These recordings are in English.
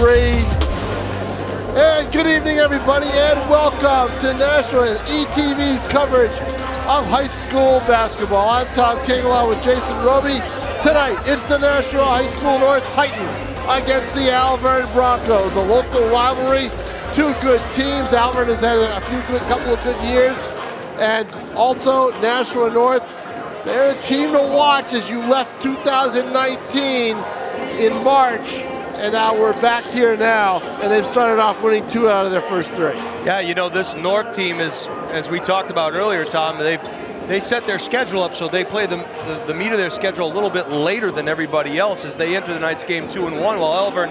3. And good evening, everybody, and welcome to Nashua ETV's coverage of high school basketball. I'm Tom King along with Jason Roby. Tonight, it's the Nashua High School North Titans against the Alvirne Broncos, a local rivalry. Two good teams. Alvirne has had a couple of good years, and also Nashua North. They're a team to watch as you left 2019 in March, and now we're back here now, and they've started off winning 2 out of their first 3. Yeah, you know, this North team is, as we talked about earlier, Tom, they set their schedule up so they play the meat of their schedule a little bit later than everybody else as they enter tonight's game 2-1, while Alvirne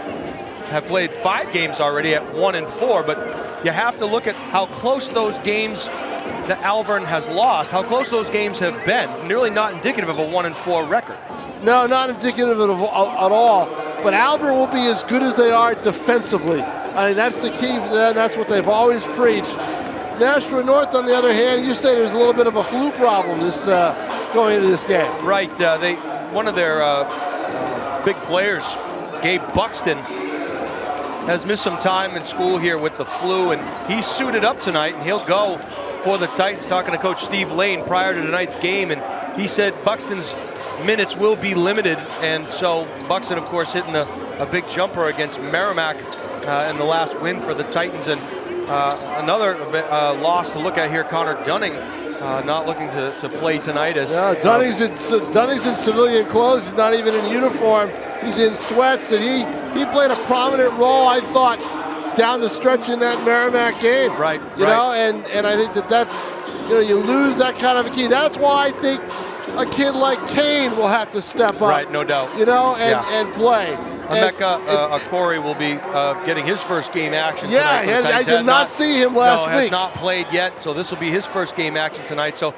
have played 5 games already at 1-4, but you have to look at how close those games that Alvirne has lost, how close those games have been. Nearly not indicative of a 1-4 record. No, not indicative at all. But Alvirne will be as good as they are defensively. I mean, that's the key for them. That's what they've always preached. Nashua North, on the other hand, you say there's a little bit of a flu problem going into this game. Right. One of their big players, Gabe Buxton, has missed some time in school here with the flu, and he's suited up tonight, and he'll go for the Titans. Talking to Coach Steve Lane prior to tonight's game, and he said Buxton's minutes will be limited, and so Buxton, of course, hitting a big jumper against Merrimack in the last win for the Titans. And another loss to look at here, Connor Dunning not looking to play tonight. As Dunning's in civilian clothes. He's not even in uniform. He's in sweats, and he played a prominent role, I thought, down the stretch in that Merrimack game. Right. You know, and I think that's, you lose that kind of a key. That's why I think a kid like Kane will have to step up. Right, no doubt. And play. Emeka Akori will be getting his first game action tonight. Yeah, I did not see him last week. Has not played yet, so this will be his first game action tonight. So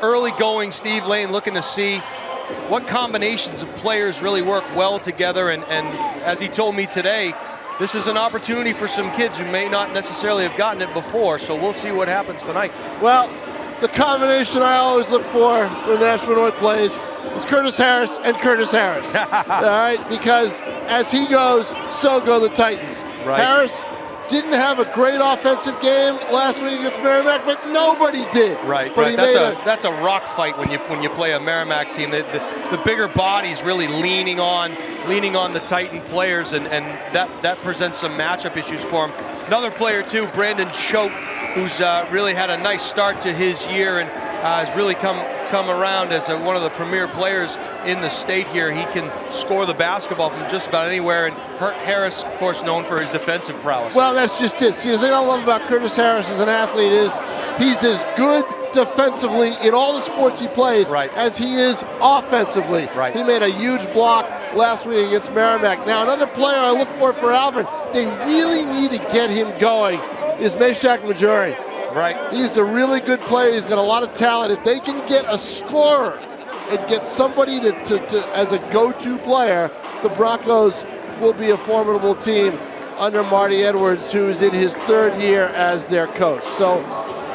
early going, Steve Lane looking to see what combinations of players really work well together. And as he told me today, this is an opportunity for some kids who may not necessarily have gotten it before. So we'll see what happens tonight. Well, the combination I always look for when Nashua North plays is Curtis Harris and Curtis Harris. All right, because as he goes, so go the Titans. Right. Harris didn't have a great offensive game last week against Merrimack, but nobody did. Right, but right. That's a rock fight when you play a Merrimack team. The bigger bodies really leaning on the Titan players, and that presents some matchup issues for him. Another player too, Brandon Choate, who's really had a nice start to his year and has really come around as one of the premier players in the state here. He can score the basketball from just about anywhere, and Harris, of course, known for his defensive prowess. Well, that's just it. See, the thing I love about Curtis Harris as an athlete is he's as good defensively in all the sports he plays as he is offensively. Right. He made a huge block last week against Merrimack. Now, another player I look for Alvirne, they really need to get him going, is Meshack Majuri. Right. He's a really good player. He's got a lot of talent. If they can get a scorer and get somebody to as a go-to player, the Broncos will be a formidable team under Marty Edwards, who's in his 3rd year as their coach. So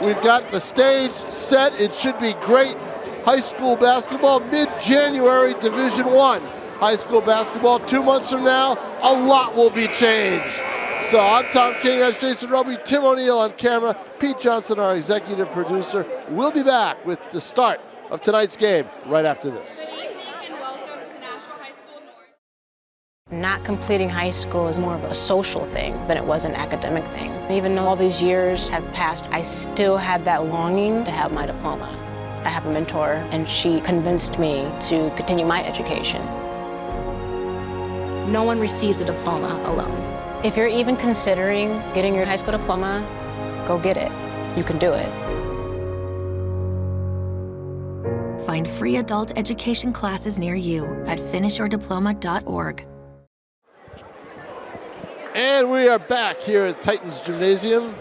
we've got the stage set. It should be great high school basketball, mid-January, Division I high school basketball. 2 months from now, a lot will be changed. So I'm Tom King, that's Jason Roby, Tim O'Neill on camera, Pete Johnson, our executive producer. We'll be back with the start of tonight's game right after this. Good evening and welcome to Nashua High School North. Not completing high school is more of a social thing than it was an academic thing. Even though all these years have passed, I still had that longing to have my diploma. I have a mentor, and she convinced me to continue my education. No one receives a diploma alone. If you're even considering getting your high school diploma, go get it. You can do it. Find free adult education classes near you at finishyourdiploma.org. And we are back here at Titans Gymnasium.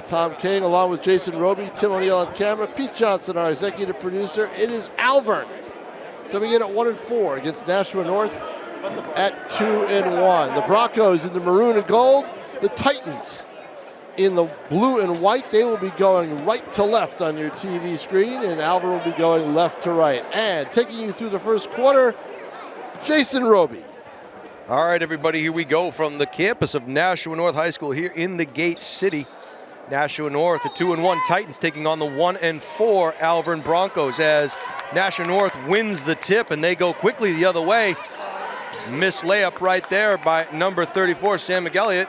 Tom King along with Jason Roby, Tim O'Neill on camera, Pete Johnson, our executive producer. It is Alvirne coming in at 1-4 against Nashua North at 2-1. The Broncos in the maroon and gold. The Titans in the blue and white. They will be going right to left on your TV screen, and Alvirne will be going left to right. And taking you through the first quarter, Jason Roby. All right, everybody, here we go from the campus of Nashua North High School here in the Gate City. Nashua North, the 2-1 Titans taking on the 1-4 Alvirne Broncos as Nashua North wins the tip and they go quickly the other way. Missed layup right there by number 34, Sam McElliott.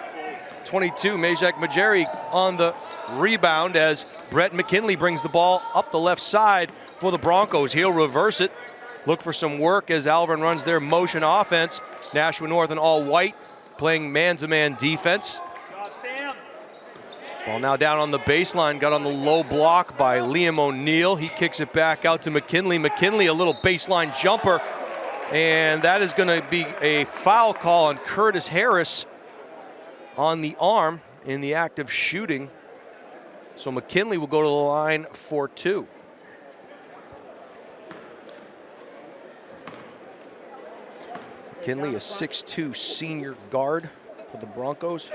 22, Meshach Majeri on the rebound as Brett McKinley brings the ball up the left side for the Broncos. He'll reverse it. Look for some work as Alvirne runs their motion offense. Nashua North in all white, playing man-to-man defense. Ball now down on the baseline, got on the low block by Liam O'Neill. He kicks it back out to McKinley. McKinley, a little baseline jumper, and that is going to be a foul call on Curtis Harris on the arm in the act of shooting. So McKinley will go to the line for 2. McKinley, a 6'2" senior guard for the Broncos.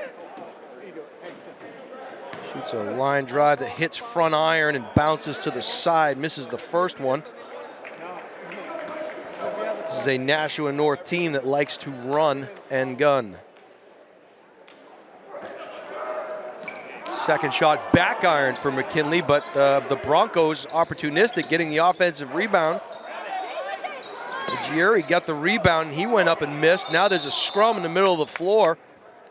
Shoots a line drive that hits front iron and bounces to the side, misses the first one. This is a Nashua North team that likes to run and gun. Second shot back iron for McKinley, but the Broncos opportunistic, getting the offensive rebound. Jerry got the rebound, he went up and missed. Now there's a scrum in the middle of the floor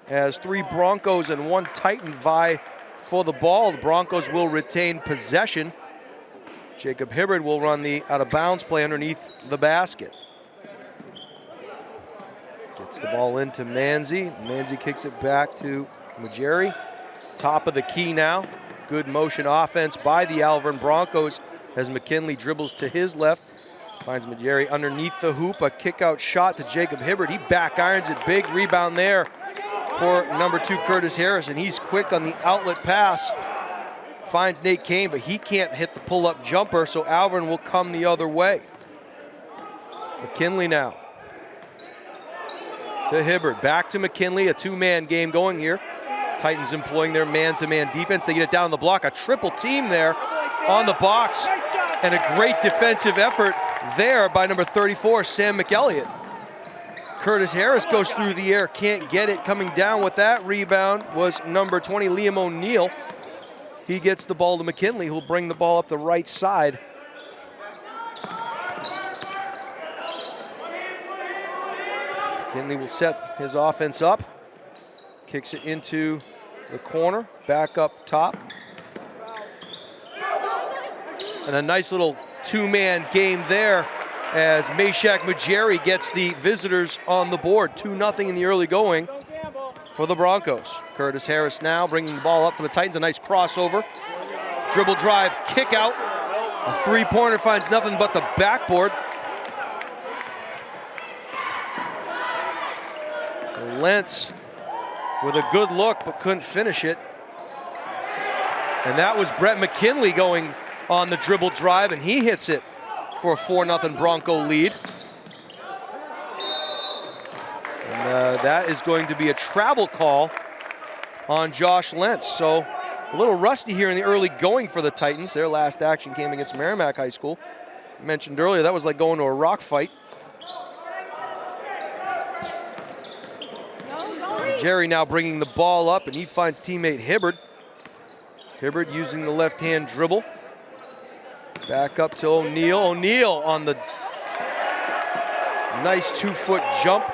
as 3 Broncos and 1 Titan vie for the ball. The Broncos will retain possession. Jacob Hibbard will run the out-of-bounds play underneath the basket. Gets the ball into Manzi. Manzi kicks it back to Majeri. Top of the key now. Good motion offense by the Alvirne Broncos as McKinley dribbles to his left. Finds Majeri underneath the hoop. A kick-out shot to Jacob Hibbard. He back irons it. Big rebound there for number 2 Curtis Harris, and he's quick on the outlet pass. Finds Nate Kane, but he can't hit the pull-up jumper, so Alvirne will come the other way. McKinley now to Hibbard. Back to McKinley, a 2-man game going here. Titans employing their man-to-man defense. They get it down the block. A triple team there on the box, and a great defensive effort there by number 34, Sam McElliott. Curtis Harris goes through the air, can't get it. Coming down with that rebound was number 20, Liam O'Neill. He gets the ball to McKinley, who'll bring the ball up the right side. McKinley will set his offense up. Kicks it into the corner, back up top. And a nice little 2-man game there as Meshach Majeri gets the visitors on the board. 2-0 in the early going for the Broncos. Curtis Harris now bringing the ball up for the Titans. A nice crossover. Dribble drive, kick out. A 3-pointer finds nothing but the backboard. So Lentz with a good look but couldn't finish it. And that was Brett McKinley going on the dribble drive, and he hits it for a 4-0 Bronco lead. And that is going to be a travel call on Josh Lentz. So a little rusty here in the early going for the Titans. Their last action came against Merrimack High School. I mentioned earlier that was like going to a rock fight. Jerry now bringing the ball up, and he finds teammate Hibbard. Hibbard using the left-hand dribble. Back up to O'Neill. O'Neill on the nice 2-foot jump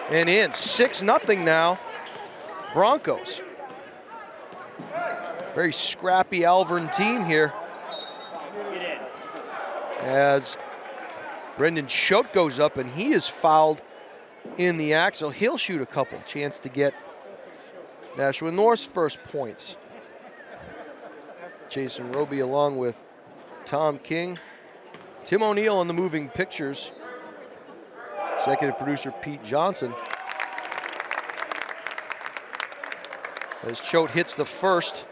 and in. 6-0 now, Broncos. Very scrappy Alvirne team here. As Brendan Choate goes up, and he is fouled in the act, so he'll shoot a couple. Chance to get Nashua North's first points. Jason Roby along with Tom King. Tim O'Neill on the moving pictures. Executive producer Pete Johnson. As Choate hits the first.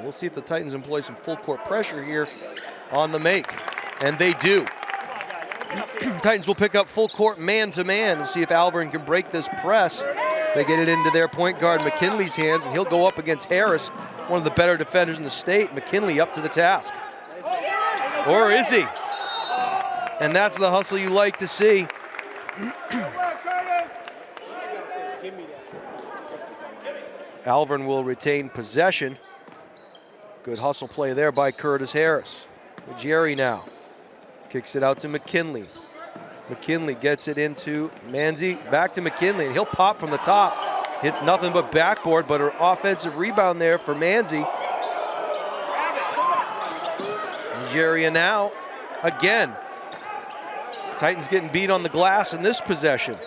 We'll see if the Titans employ some full court pressure here on the make. And they do. Titans will pick up full court man-to-man and see if Alvirne can break this press. They get it into their point guard McKinley's hands, and he'll go up against Harris, one of the better defenders in the state. McKinley up to the task. Or is he? And that's the hustle you like to see. Alvirne will retain possession. Good hustle play there by Curtis Harris. Jerry now kicks it out to McKinley. McKinley gets it into Manzi, back to McKinley, and he'll pop from the top. Hits nothing but backboard, but an offensive rebound there for Manzi. Jerry now again. Titans getting beat on the glass in this possession.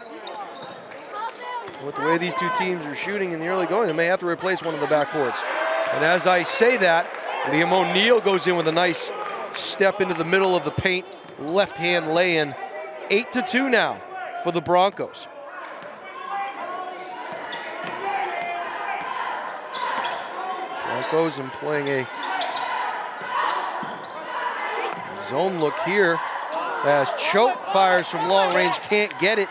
With the way these two teams are shooting in the early going, they may have to replace one of the backboards. And as I say that, Liam O'Neill goes in with a nice step into the middle of the paint, left hand lay-in. 8-2 now for the Broncos. Broncos and playing a zone look here as Choate fires from long range, can't get it.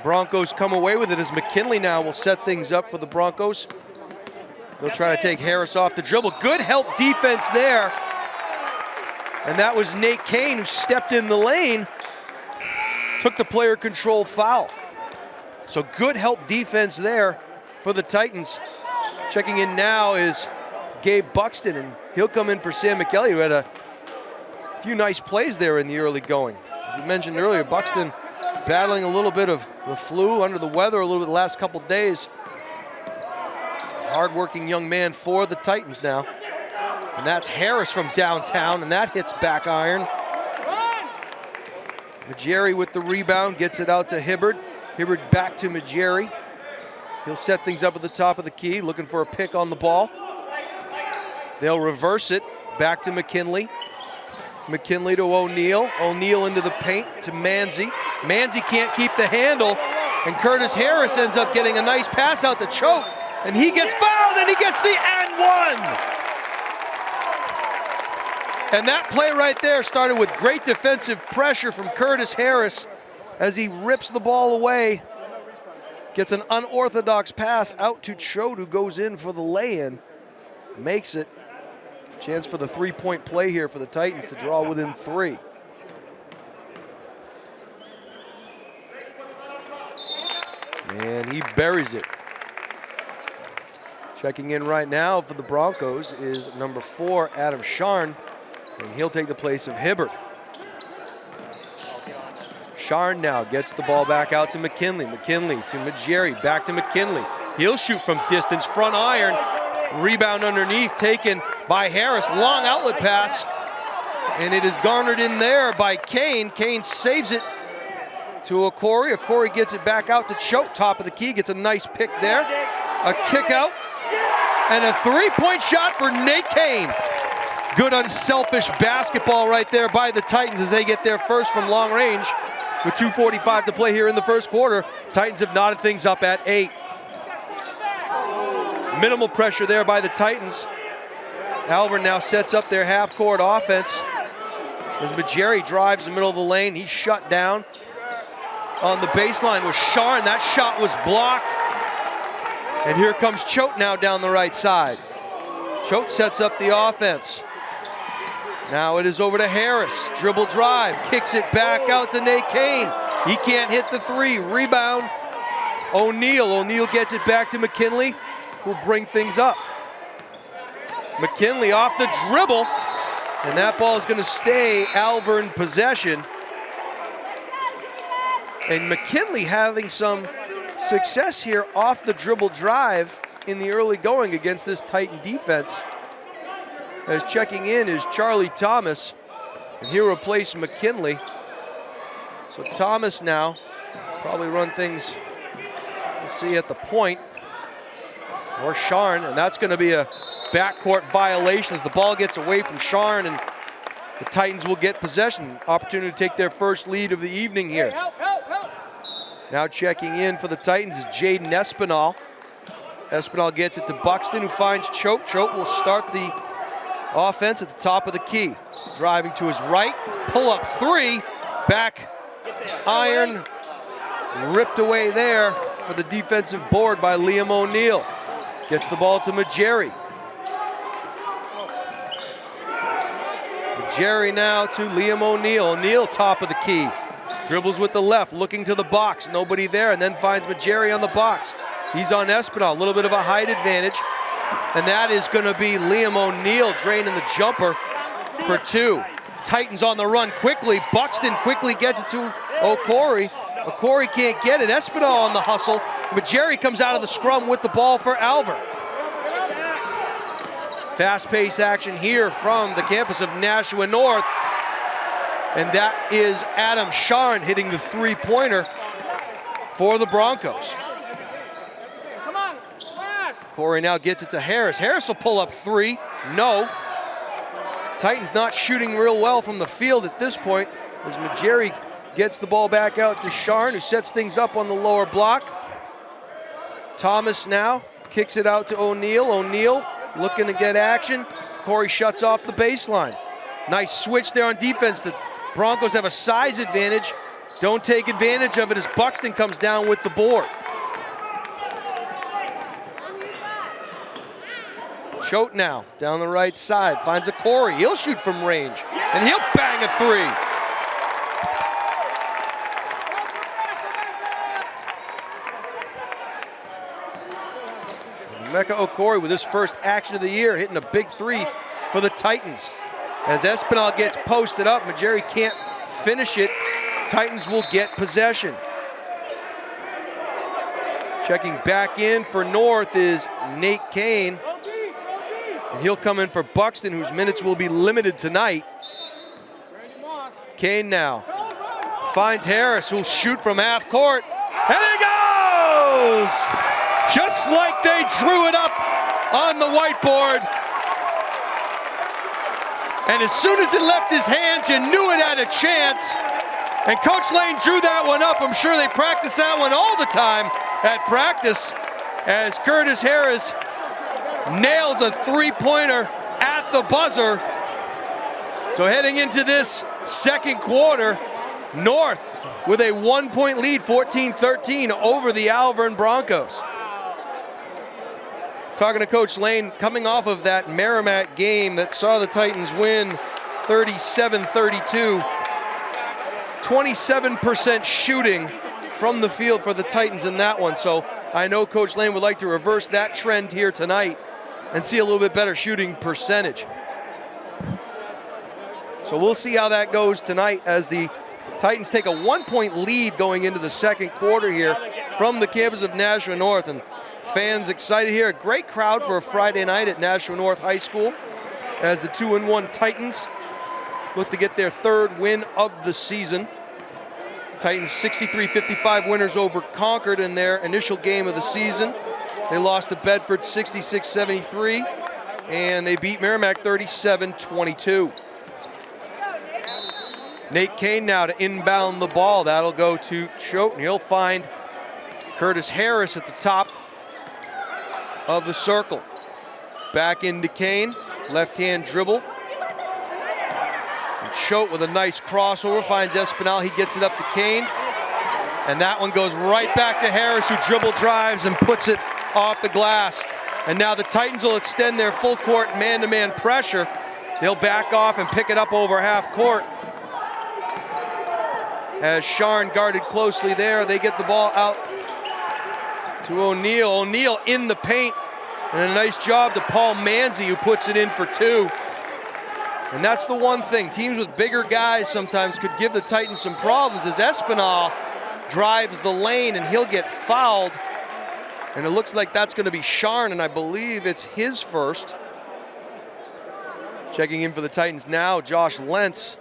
Broncos come away with it as McKinley now will set things up for the Broncos. They'll try to take Harris off the dribble. Good help defense there. And that was Nate Kane who stepped in the lane, took the player control foul. So good help defense there for the Titans. Checking in now is Gabe Buxton, and he'll come in for Sam McKelly, who had a few nice plays there in the early going. As we mentioned earlier, Buxton battling a little bit of the flu, under the weather a little bit the last couple days. Hard-working young man for the Titans now. And that's Harris from downtown, and that hits back iron. Majeri with the rebound, gets it out to Hibbard. Hibbard back to Majeri. He'll set things up at the top of the key, looking for a pick on the ball. They'll reverse it, back to McKinley. McKinley to O'Neill. O'Neill into the paint to Manzi. Manzi can't keep the handle, and Curtis Harris ends up getting a nice pass out to Choate, and he gets fouled, and he gets the and one. And that play right there started with great defensive pressure from Curtis Harris as he rips the ball away. Gets an unorthodox pass out to Choate, who goes in for the lay-in. Makes it. Chance for the three-point play here for the Titans to draw within 3. And he buries it. Checking in right now for the Broncos is number 4, Adam Sharn, and he'll take the place of Hibbard. Sharn now gets the ball back out to McKinley. McKinley to Majeri, back to McKinley. He'll shoot from distance, front iron. Rebound underneath, taken by Harris. Long outlet pass, and it is garnered in there by Kane. Kane saves it to Okori. Okori gets it back out to Choate, top of the key. Gets a nice pick there. A kick out, and a three-point shot for Nate Kane. Good unselfish basketball right there by the Titans as they get their first from long range. With 2:45 to play here in the first quarter, Titans have knotted things up at 8. Minimal pressure there by the Titans. Alvirne now sets up their half-court offense. As Majeri drives the middle of the lane, he's shut down. On the baseline was Sharn. That shot was blocked. And here comes Choate now down the right side. Choate sets up the offense. Now it is over to Harris. Dribble drive, kicks it back out to Nate Kane. He can't hit the 3. Rebound, O'Neill. O'Neill gets it back to McKinley, who'll bring things up. McKinley off the dribble, and that ball is going to stay Alvirne possession. And McKinley having some success here off the dribble drive in the early going against this Titan defense. As checking in is Charlie Thomas, and he'll replace McKinley. So Thomas now probably run things, we'll see at the point, or Sharn, and that's going to be a backcourt violation as the ball gets away from Sharn, and the Titans will get possession. Opportunity to take their first lead of the evening here. Now checking in for the Titans is Jaden Espinal. Espinal gets it to Buxton, who finds Choate. Choate will start the offense at the top of the key. Driving to his right, pull up 3, back iron, ripped away there for the defensive board by Liam O'Neill. Gets the ball to Majeri. Majeri now to Liam O'Neill. O'Neill top of the key. Dribbles with the left, looking to the box. Nobody there, and then finds Majeri on the box. He's on Espinal, a little bit of a height advantage. And that is going to be Liam O'Neill draining the jumper for 2. Titans on the run quickly. Buxton quickly gets it to Okori. Okori can't get it. Espinal on the hustle. Majeri comes out of the scrum with the ball for Alvirne. Fast-paced action here from the campus of Nashua North. And that is Adam Sharn hitting the three-pointer for the Broncos. Corey now gets it to Harris. Harris will pull up 3. No. Titans not shooting real well from the field at this point as Majeri gets the ball back out to Sharn, who sets things up on the lower block. Thomas now kicks it out to O'Neill. O'Neill looking to get action. Corey shuts off the baseline. Nice switch there on defense. The Broncos have a size advantage. Don't take advantage of it as Buxton comes down with the board. Choate now down the right side, finds a Corey. He'll shoot from range, and he'll bang a 3. Emeka Okori with his first action of the year, hitting a big 3 for the Titans. As Espinal gets posted up, Majeri can't finish it. Titans will get possession. Checking back in for North is Nate Kane. And he'll come in for Buxton, whose minutes will be limited tonight. Kane now finds Harris, who'll shoot from half court. And it goes! Just like they drew it up on the whiteboard. And as soon as it left his hands, you knew it had a chance. And Coach Lane drew that one up. I'm sure they practice that one all the time at practice as Curtis Harris nails a three-pointer at the buzzer. So heading into this second quarter, North with a 1-point lead, 14-13 over the Alvirne Broncos. Talking to Coach Lane, coming off of that Merrimack game that saw the Titans win 37-32. 27% shooting from the field for the Titans in that one. So I know Coach Lane would like to reverse that trend here tonight and see a little bit better shooting percentage. So we'll see how that goes tonight as the Titans take a 1-point lead going into the second quarter here from the campus of Nashua North. And fans excited here. A great crowd for a Friday night at Nashua North High School as the 2-1 Titans look to get their 3rd win of the season. Titans 63-55 winners over Concord in their initial game of the season. They lost to Bedford 66-73, and they beat Merrimack 37-22. Nate Kane now to inbound the ball. That'll go to Choate, and he'll find Curtis Harris at the top of the circle. Back into Kane, left-hand dribble. And Choate with a nice crossover finds Espinal. He gets it up to Kane. And that one goes right back to Harris, who dribble drives and puts it off the glass. And now the Titans will extend their full court man-to-man pressure. They'll back off and pick it up over half court. As Sharn guarded closely there, they get the ball out to O'Neill. O'Neill in the paint, and a nice job to Paul Manzi, who puts it in for 2. And that's the one thing. Teams with bigger guys sometimes could give the Titans some problems as Espinal drives the lane and he'll get fouled. And it looks like that's going to be Sharn, and I believe it's his first. Checking in for the Titans now, Josh Lentz.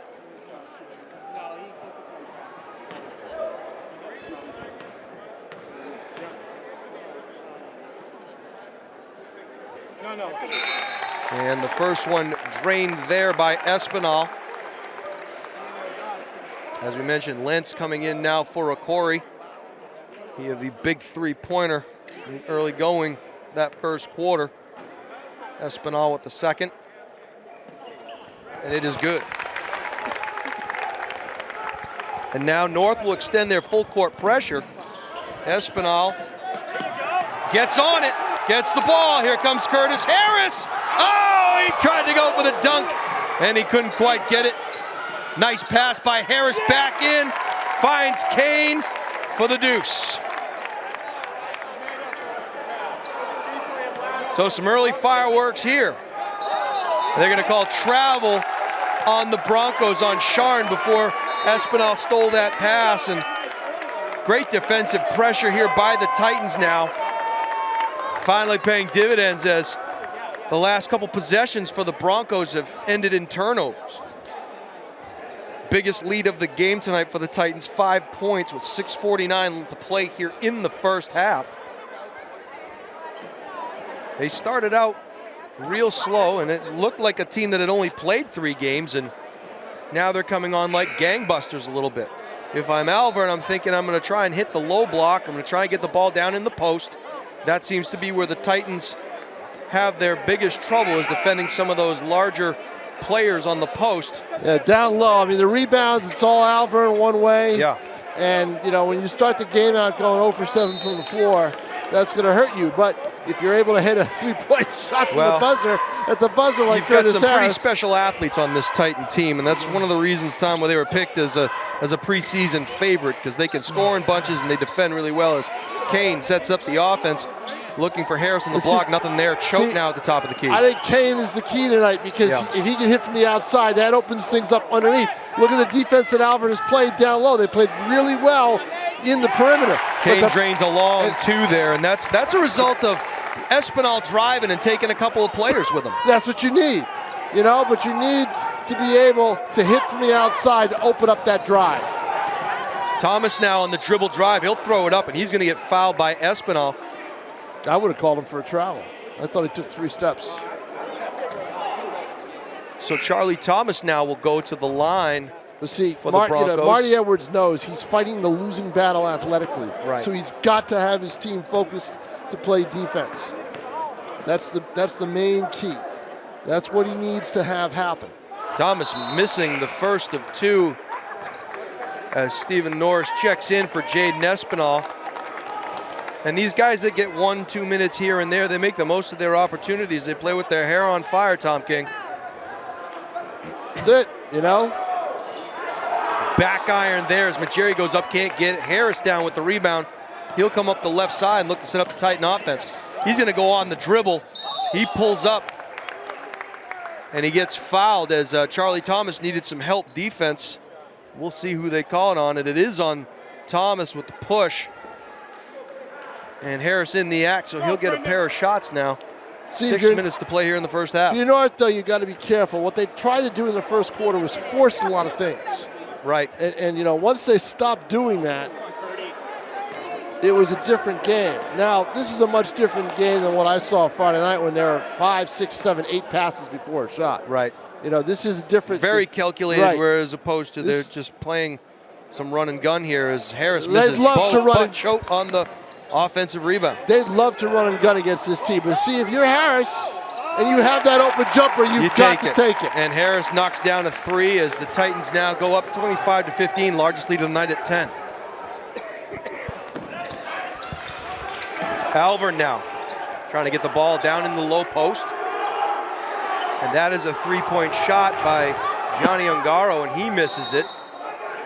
And the first one drained there by Espinal. As we mentioned, Lentz coming in now for Okori. He had the big three-pointer in the early going that first quarter. Espinal with the second. And it is good. And now North will extend their full court pressure. Espinal gets on it, gets the ball. Here comes Curtis Harris. Oh, he tried to go for the dunk And he couldn't quite get it. Nice pass by Harris, back in, finds Kane for the deuce. So some early fireworks here. They're gonna call travel on the Broncos on Sharn before Espinal stole that pass, and great defensive pressure here by the Titans now. Finally paying dividends as the last couple possessions for the Broncos have ended in turnovers. Biggest lead of the game tonight for the Titans, 5 points with 6:49 to play here in the first half. They started out real slow, and it looked like a team that had only played 3 games, and now they're coming on like gangbusters a little bit. If I'm Alvirne, I'm thinking I'm going to try and hit the low block. I'm going to try and get the ball down in the post. That seems to be where the Titans have their biggest trouble, is defending some of those larger players on the post. Yeah, down low. I mean, the rebounds, it's all Alvirne one way. Yeah. And, you know, when you start the game out going 0 for 7 from the floor, that's going to hurt you. But if you're able to hit a 3-point shot from the buzzer, at the buzzer like Curtis Harris. You've got some pretty special athletes on this Titan team, and that's one of the reasons, Tom, why they were picked as a preseason favorite, because they can score in bunches and they defend really well. As Kane sets up the offense, looking for Harris on the block, nothing there. Choke now at the top of the key. I think Kane is the key tonight, because if he can hit from the outside, that opens things up underneath. Look at the defense that Alvirne has played down low. They played really well in the perimeter. Kane drains a long 2 there, and that's a result of Espinal driving and taking a couple of players with him. That's what you need, you know, but you need to be able to hit from the outside to open up that drive. Thomas now on the dribble drive. He'll throw it up, and he's going to get fouled by Espinal. I would have called him for a travel. I thought he took 3 steps. So Charlie Thomas now will go to the line. But see, for the Broncos. Marty Edwards knows he's fighting the losing battle athletically. Right. So he's got to have his team focused to play defense. That's the main key. That's what he needs to have happen. Thomas missing the first of 2 as Stephen Norris checks in for Jaden Espinal. And these guys that get 1-2 minutes here and there, they make the most of their opportunities. They play with their hair on fire, Tom King. That's it, you know? Back iron there as Majeri goes up, can't get it. Harris down with the rebound. He'll come up the left side and look to set up the Titan offense. He's gonna go on the dribble. He pulls up and he gets fouled as Charlie Thomas needed some help defense. We'll see who they call it on, and it is on Thomas with the push. And Harris in the act, so he'll get a pair of shots now. 6 minutes to play here in the first half. If you're North, though, you got to be careful. What they tried to do in the first quarter was force a lot of things. Right. And you know, once they stopped doing that, it was a different game. Now, this is a much different game than what I saw Friday night when there were 5, 6, 7, 8 passes before a shot. Right. You know, this is different. Very calculated, whereas opposed to they're just playing some run and gun here as Harris misses both, but choke on the offensive rebound. They'd love to run and gun against this team, but see, if you're Harris and you have that open jumper, you've got to take it. And Harris knocks down a 3 as the Titans now go up 25-15, largest lead of the night at 10. Alvirne now trying to get the ball down in the low post. And that is a 3-point shot by Johnny Ungaro, and he misses it.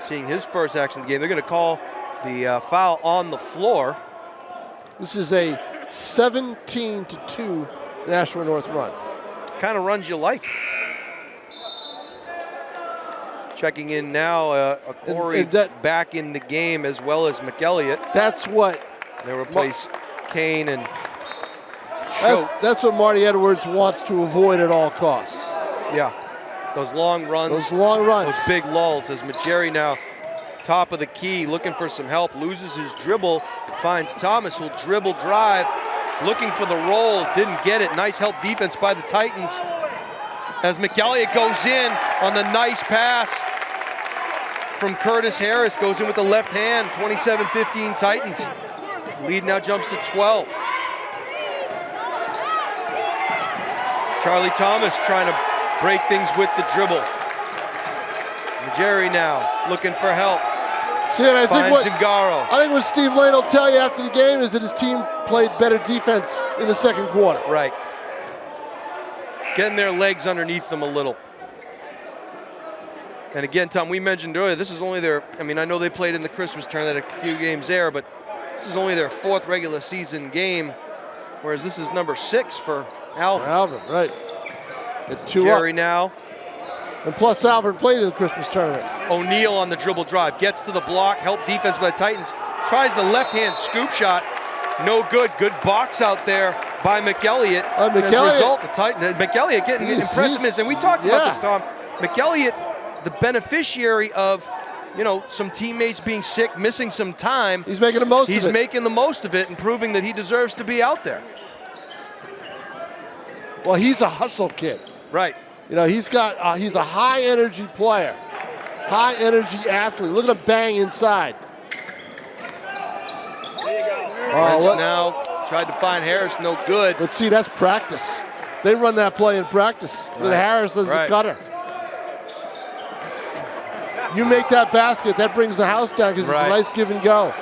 Seeing his first action of the game. They're going to call the foul on the floor. This is a 17-2 Nashua North run. Kind of runs you like. Checking in now, a Corey back in the game as well as McElliott. That's what. They replace Kane and that's what Marty Edwards wants to avoid at all costs. Yeah, those long runs. Those long runs. Those big lulls as Majeri now top of the key looking for some help, loses his dribble, finds Thomas who'll dribble drive, looking for the roll, didn't get it. Nice help defense by the Titans as McElliott goes in on the nice pass from Curtis Harris, goes in with the left hand. 27-15 Titans. Lead now jumps to 12. Charlie Thomas trying to break things with the dribble. Majeri now looking for help. See, and I think what Steve Lane will tell you after the game is that his team played better defense in the second quarter. Right. Getting their legs underneath them a little. And again, Tom, we mentioned earlier, this is only their, I mean, I know they played in the Christmas tournament, a few games there, but this is only their 4th regular season game, whereas this is number 6 for Alvirne. Alvirne, right. At 2 Jerry up. now. And plus Alvirne played in the Christmas tournament. O'Neal on the dribble drive, gets to the block, help defense by the Titans, tries the left-hand scoop shot, no good. Good box out there by McElliott. As a result, the McElliott getting impressiveness, and we talked about this, Tom. McElliott, the beneficiary of, you know, some teammates being sick, missing some time. He's making the most of it. He's making the most of it and proving that he deserves to be out there. Well, he's a hustle kid. Right. You know, he's a high energy player, high energy athlete. Look at him bang inside. Wentz now tried to find Harris, no good. But see, that's practice. They run that play in practice with Harris as a cutter. You make that basket, that brings the house down because it's a nice give and go.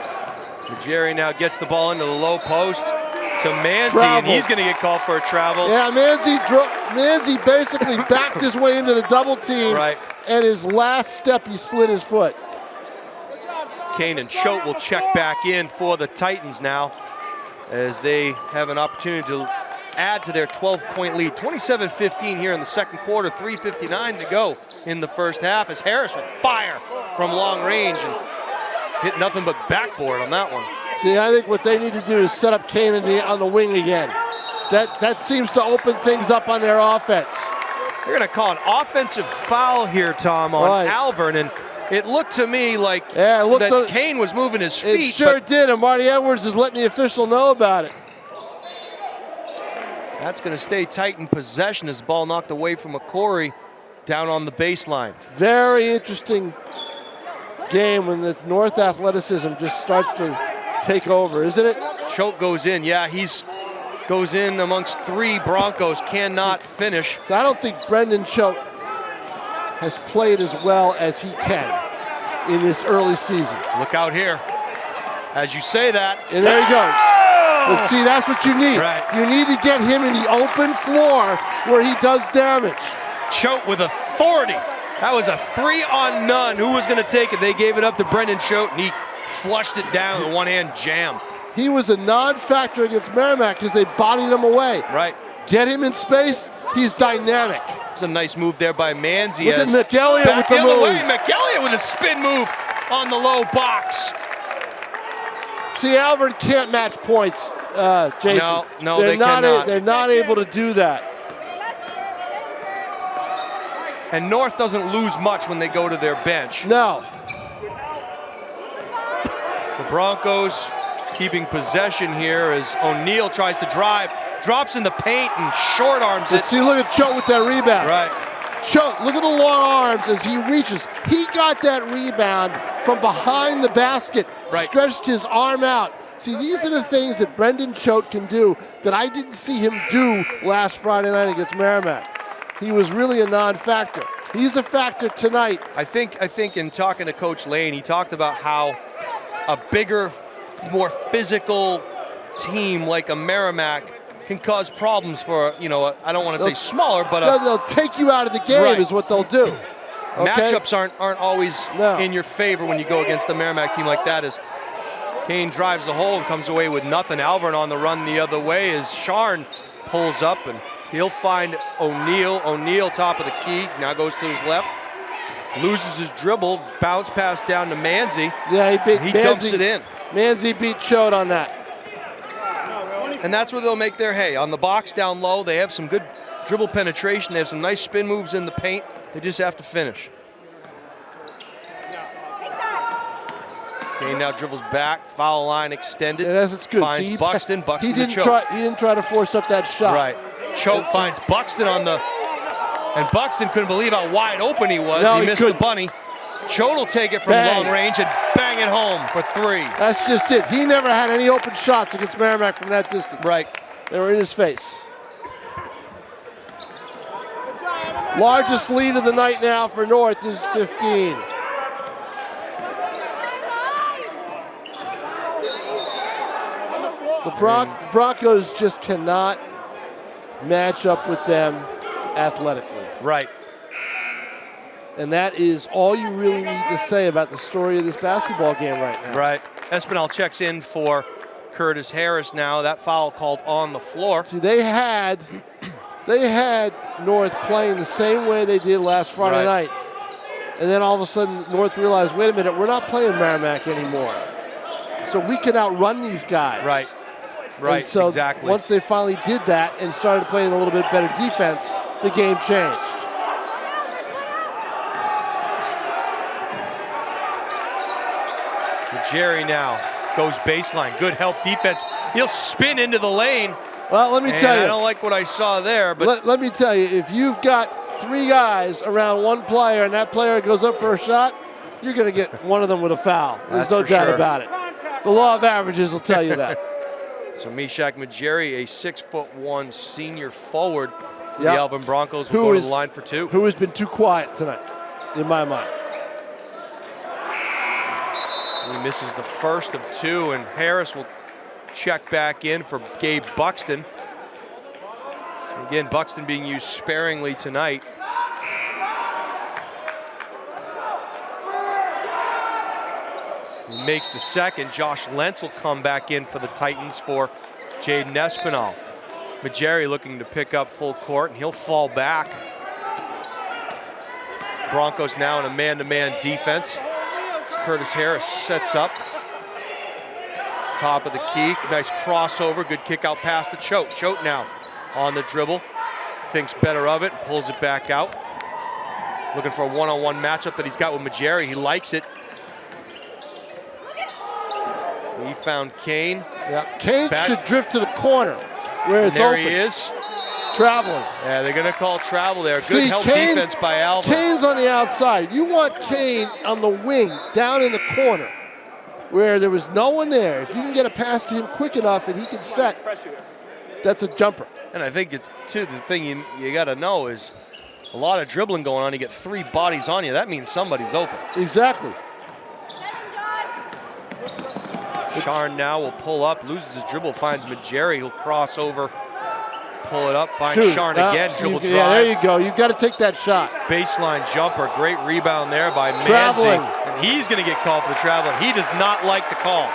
Jerry now gets the ball into the low post to Manzi, and he's going to get called for a travel. Yeah, Manzi basically backed his way into the double team, and his last step, he slid his foot. Kane and Choate will check back in for the Titans now as they have an opportunity to add to their 12-point lead. 27-15 here in the second quarter, 3:59 to go in the first half as Harris will fire from long range and hit nothing but backboard on that one. See, I think what they need to do is set up Kane on the wing again. That seems to open things up on their offense. They're going to call an offensive foul here, Tom, on Alvirne, and it looked to me like that Kane was moving his feet. It sure did, and Marty Edwards is letting the official know about it. That's going to stay tight in possession as the ball knocked away from McCory down on the baseline. Very interesting game when the North athleticism just starts to take over, isn't it? Choate goes in. Yeah, he's goes in amongst 3 Broncos, cannot finish. So I don't think Brendan Choate has played as well as he can in this early season. Look out here. As you say that. And there he goes. But see, that's what you need. You need to get him in the open floor where he does damage. Choate with authority. That was a 3-on-none. Who was going to take it? They gave it up to Brendan Choate, and he flushed it down with a one-hand jam. He was a non-factor against Merrimack because they bodied him away. Get him in space, he's dynamic. It's a nice move there by Manzi. Look at McElliott with the move. McElliott with a spin move on the low box. See, Alvirne can't match points, Jason. No, they cannot. They're not able to do that. And North doesn't lose much when they go to their bench. No. The Broncos keeping possession here as O'Neal tries to drive, drops in the paint and short arms it. See, look at Choate with that rebound. Choate, look at the long arms as he reaches. He got that rebound from behind the basket, stretched his arm out. See, these are the things that Brendan Choate can do that I didn't see him do last Friday night against Merrimack. He was really a non-factor. He's a factor tonight. I think in talking to Coach Lane, he talked about how a bigger, more physical team like a Merrimack can cause problems for, you know, I don't want to say smaller, but they'll take you out of the game is what they'll do. Matchups aren't always in your favor when you go against the Merrimack team like that. As Kane drives the hole and comes away with nothing. Alvirne on the run the other way as Sharn pulls up and he'll find O'Neal. O'Neal top of the key, now goes to his left. Loses his dribble, bounce pass down to Manzi. Yeah, he dumps it in. Manzi beat Choate on that. And that's where they'll make their hay. On the box down low, they have some good dribble penetration. They have some nice spin moves in the paint. They just have to finish. Kane now dribbles back, foul line extended. Yeah, that's good. Finds Buxton, Buxton to Choate. He didn't try to force up that shot. Choate finds Buxton on the, and Buxton couldn't believe how wide open he was. No, he missed the bunny. Choate will take it from long range and bang it home for 3. That's just it. He never had any open shots against Merrimack from that distance. They were in his face. Largest lead of the night now for North is 15. The Broncos just cannot match up with them athletically. And that is all you really need to say about the story of this basketball game right now. Right. Espinal checks in for Curtis Harris now. That foul called on the floor. See, they had North playing the same way they did last Friday night. And then all of a sudden, North realized, wait a minute, we're not playing Merrimack anymore. So we can outrun these guys. Right, And so exactly. once they finally did that and started playing a little bit better defense, the game changed. Jerry now goes baseline. Good help defense. He'll spin into the lane. Well, let me tell you. I don't like what I saw there, but let me tell you, if you've got 3 guys around one player and that player goes up for a shot, you're going to get one of them with a foul. There's no doubt about it. The law of averages will tell you that. So Meshach Majeri, a 6'1" senior forward for the Alvirne Broncos, will go to the line for 2. Who has been too quiet tonight, in my mind. He misses the first of 2, and Harris will check back in for Gabe Buxton. Again, Buxton being used sparingly tonight. He makes the second. Josh Lentz will come back in for the Titans for Jaden Espinal. Majeri looking to pick up full court, and he'll fall back. Broncos now in a man-to-man defense. As Curtis Harris sets up. Top of the key, nice crossover, good kick out pass to Choate. Choate now on the dribble, thinks better of it, pulls it back out. Looking for a one-on-one matchup that he's got with Majeri. He likes it. He found Kane. Yeah, Kane should drift to the corner where it's there open. There he is. Traveling. Yeah, they're going to call travel there. Good help defense by Alvirne. Kane's on the outside. You want Kane on the wing, down in the corner, where there was no one there. If you can get a pass to him quick enough and he can set, that's a jumper. And I think it's, too, the thing you got to know is a lot of dribbling going on. You get 3 bodies on you. That means somebody's open. Exactly. Sharn now will pull up, loses his dribble, finds Majeri. He'll cross over, pull it up, finds Sharn again, dribble drive. Yeah, there you go. You've got to take that shot. Baseline jumper, great rebound there by Manzi. Traveling. And he's going to get called for the traveling. He does not like the call.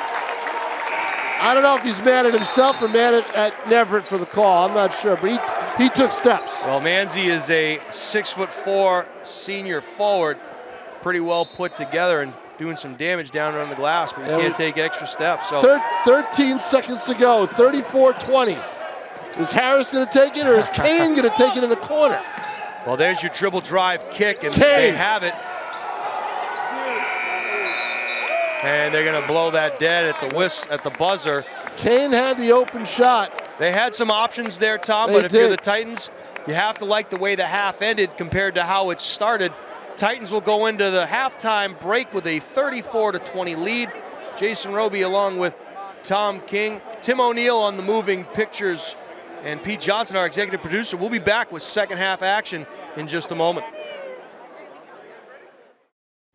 I don't know if he's mad at himself or mad at Neverett for the call. I'm not sure, but he took steps. Well, Manzi is a 6'4" senior forward, pretty well put together and doing some damage down on the glass, but he can't take extra steps. So 13 seconds to go, 34-20. Is Harris going to take it, or is Kane going to take it in the corner? Well, there's your dribble drive kick, and Kane. they have it. And they're going to blow that dead at the buzzer. Kane had the open shot. They had some options there, Tom, but if you're the Titans, you have to like the way the half ended compared to how it started. Titans will go into the halftime break with a 34-20 lead. Jason Roby along with Tom King. Tim O'Neill on the moving pictures, and Pete Johnson, our executive producer. We'll be back with second half action in just a moment.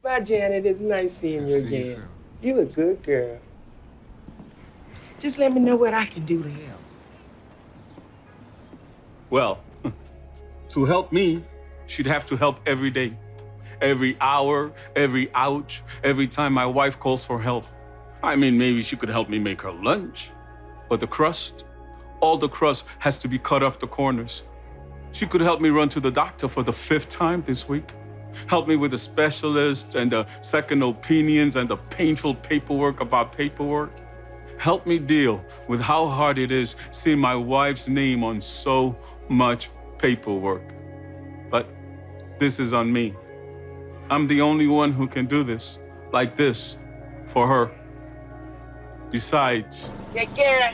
Bye, Janet. It's nice seeing you again. You a good girl. Just let me know what I can do to help. Well, to help me, she'd have to help every day. Every hour, every ouch, every time my wife calls for help. I mean, maybe she could help me make her lunch. But the crust, all the crust has to be cut off the corners. She could help me run to the doctor for the 5th time this week. Help me with the specialist and the second opinions and the painful paperwork about paperwork. Help me deal with how hard it is seeing my wife's name on so much paperwork. But this is on me. I'm the only one who can do this, like this, for her. Besides, take care.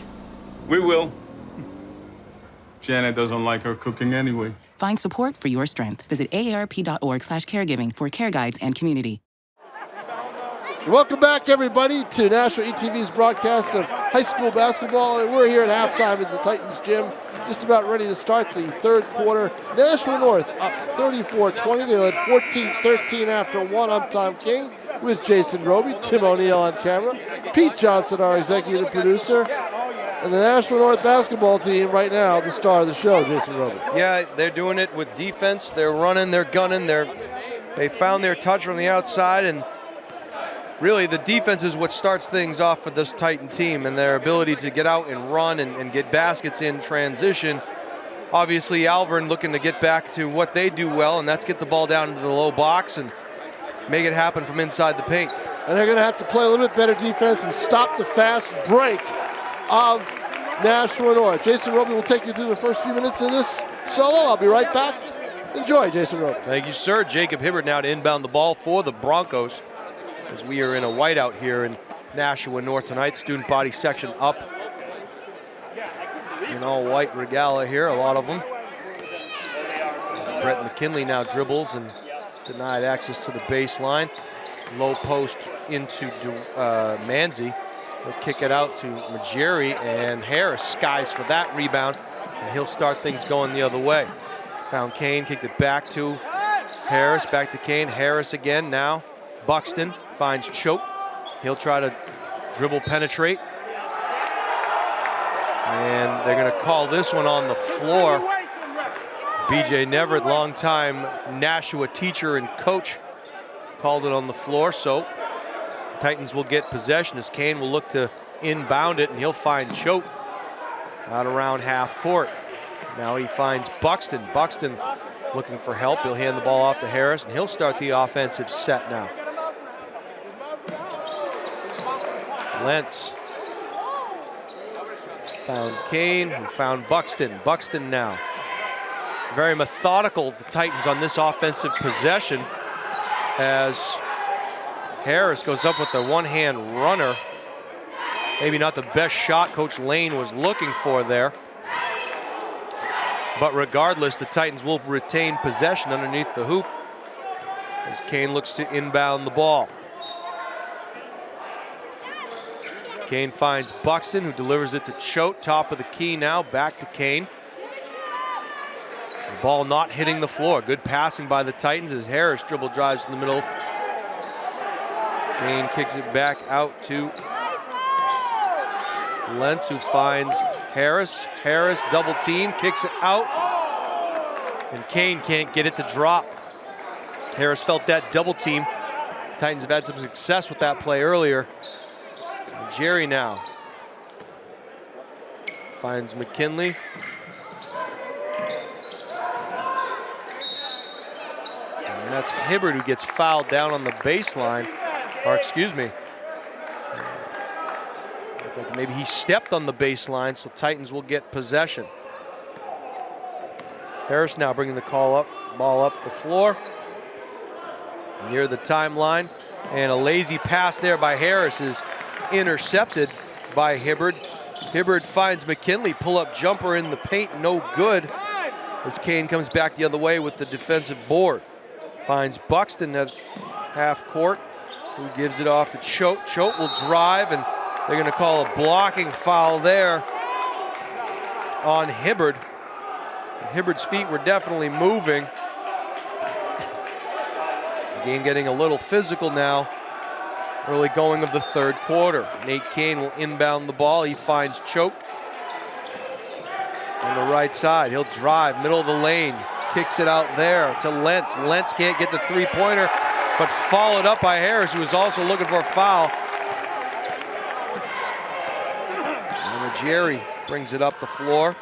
We will. Janet doesn't like her cooking anyway. Find support for your strength. Visit aarp.org/caregiving for care guides and community. Welcome back, everybody, to Nashua ETV's broadcast of high school basketball. And we're here at halftime at the Titans gym, just about ready to start the third quarter. Nashua North up 34-20. They led 14-13 after one. I'm Tom King with Jason Roby, Tim O'Neill on camera, Pete Johnson, our executive producer, and the Nashua North basketball team right now, the star of the show, Jason Roby. Yeah, they're doing it with defense. They're running, they're gunning, they're They found their touch from the outside, and really the defense is what starts things off for this Titan team, and their ability to get out and run and get baskets in transition. Obviously, Alvirne looking to get back to what they do well, and that's get the ball down into the low box and make it happen from inside the paint. And they're going to have to play a little bit better defense and stop the fast break of Nashua North. Jason Roby will take you through the first few minutes of this solo. I'll be right back. Enjoy, Jason Roby. Thank you, sir. Jacob Hibbert now to inbound the ball for the Broncos, as we are in a whiteout here in Nashua North tonight. Student body section up in all white regala here, a lot of them. Brett McKinley now dribbles and denied access to the baseline. Low post into Manzi. He'll kick it out to Majeri, and Harris skies for that rebound, and he'll start things going the other way. Found Kane, kicked it back to Harris, back to Kane. Harris again now. Buxton finds Choate. He'll try to dribble penetrate. And they're gonna call this one on the floor. BJ Neverett, longtime Nashua teacher and coach, called it on the floor, so the Titans will get possession as Kane will look to inbound it, and he'll find Choate out around half court. Now he finds Buxton. Buxton looking for help. He'll hand the ball off to Harris, and he'll start the offensive set now. Lentz found Kane, who found Buxton. Buxton now. Very methodical, the Titans, on this offensive possession, as Harris goes up with the one-hand runner. Maybe not the best shot Coach Lane was looking for there. But regardless, the Titans will retain possession underneath the hoop as Kane looks to inbound the ball. Kane finds Buxton, who delivers it to Choate. Top of the key now, back to Kane. The ball not hitting the floor. Good passing by the Titans as Harris dribble drives in the middle. Kane kicks it back out to Lentz, who finds Harris. Harris double team, kicks it out. And Kane can't get it to drop. Harris felt that double team. Titans have had some success with that play earlier. So Jerry now finds McKinley. And that's Hibbert who gets fouled down on the baseline. Or excuse me. Looked like maybe he stepped on the baseline, so Titans will get possession. Harris now bringing the ball up the floor. Near the timeline. And a lazy pass there by Harris is intercepted by Hibbert. Hibbert finds McKinley, pull-up jumper in the paint, no good. As Kane comes back the other way with the defensive board. Finds Buxton at half court, who gives it off to Choate. Choate will drive, and they're gonna call a blocking foul there on Hibbert. And Hibbert's feet were definitely moving. The game getting a little physical now. Early going of the third quarter. Nate Kane will inbound the ball. He finds Choate on the right side. He'll drive, middle of the lane. Kicks it out there to Lentz. Lentz can't get the three-pointer, but followed up by Harris, who was also looking for a foul. And Jerry brings it up the floor.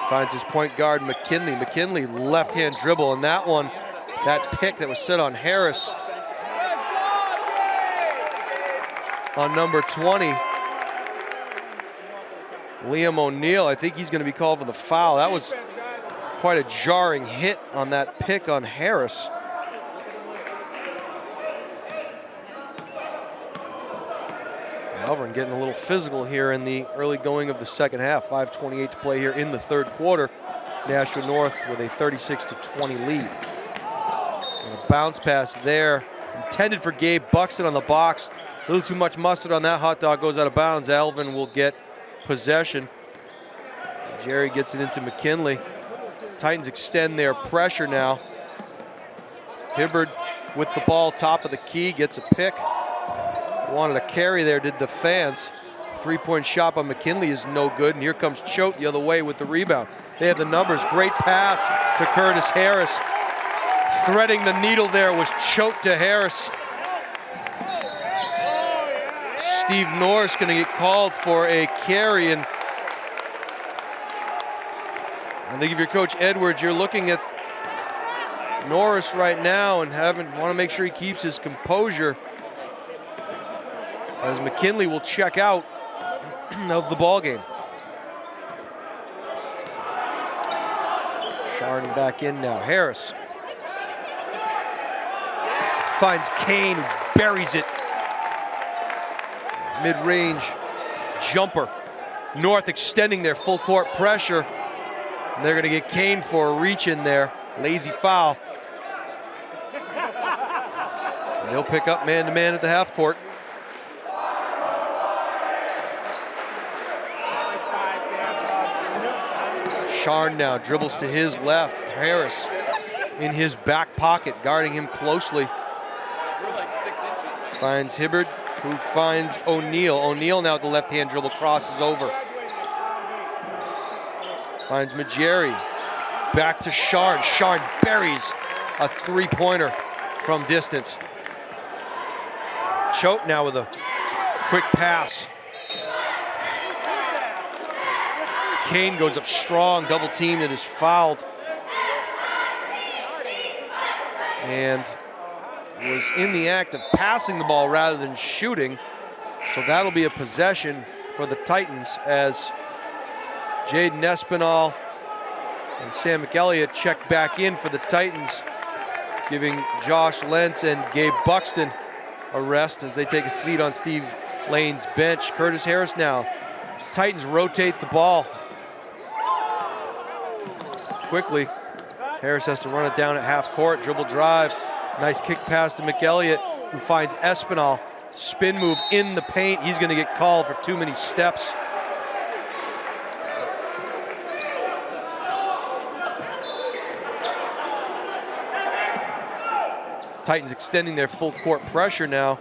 Finds his point guard, McKinley. McKinley, left-hand dribble, and that one, that pick that was set on Harris on number 20. Liam O'Neill, I think he's going to be called for the foul. That was quite a jarring hit on that pick on Harris. Alvirne getting a little physical here in the early going of the second half. 5:28 to play here in the third quarter. Nashua North with a 36-20 lead. And a bounce pass there, intended for Gabe Buxton on the box. A little too much mustard on that hot dog, goes out of bounds. Alvirne will get possession. Jerry gets it into McKinley. Titans extend their pressure now. Hibbert with the ball, top of the key, gets a pick. Wanted a carry there, did the fans. Three-point shot by McKinley is no good, and here comes Choate the other way with the rebound. They have the numbers, great pass to Curtis Harris. Threading the needle there was choked to Harris. Steve Norris going to get called for a carry, and I think if you're Coach Edwards, you're looking at Norris right now and want to make sure he keeps his composure, as McKinley will check out of the ball game. Sharn back in now. Harris finds Kane, who buries it. Mid-range jumper. North extending their full court pressure. And they're going to get Kane for a reach in there. Lazy foul. And they'll pick up man-to-man at the half court. Sharn now dribbles to his left. Harris in his back pocket, guarding him closely. Finds Hibbard, who finds O'Neal. O'Neal now with the left-hand dribble, crosses over. Finds Majeri. Back to Sharn. Sharn buries a three-pointer from distance. Choate now with a quick pass. Kane goes up strong, double team that is fouled. And was in the act of passing the ball rather than shooting. So that'll be a possession for the Titans as Jaden Espinal and Sam McElliott check back in for the Titans, giving Josh Lentz and Gabe Buxton a rest as they take a seat on Steve Lane's bench. Curtis Harris now. Titans rotate the ball quickly. Harris has to run it down at half court, dribble drive. Nice kick pass to McElliott, who finds Espinal. Spin move in the paint. He's going to get called for too many steps. Titans extending their full court pressure now.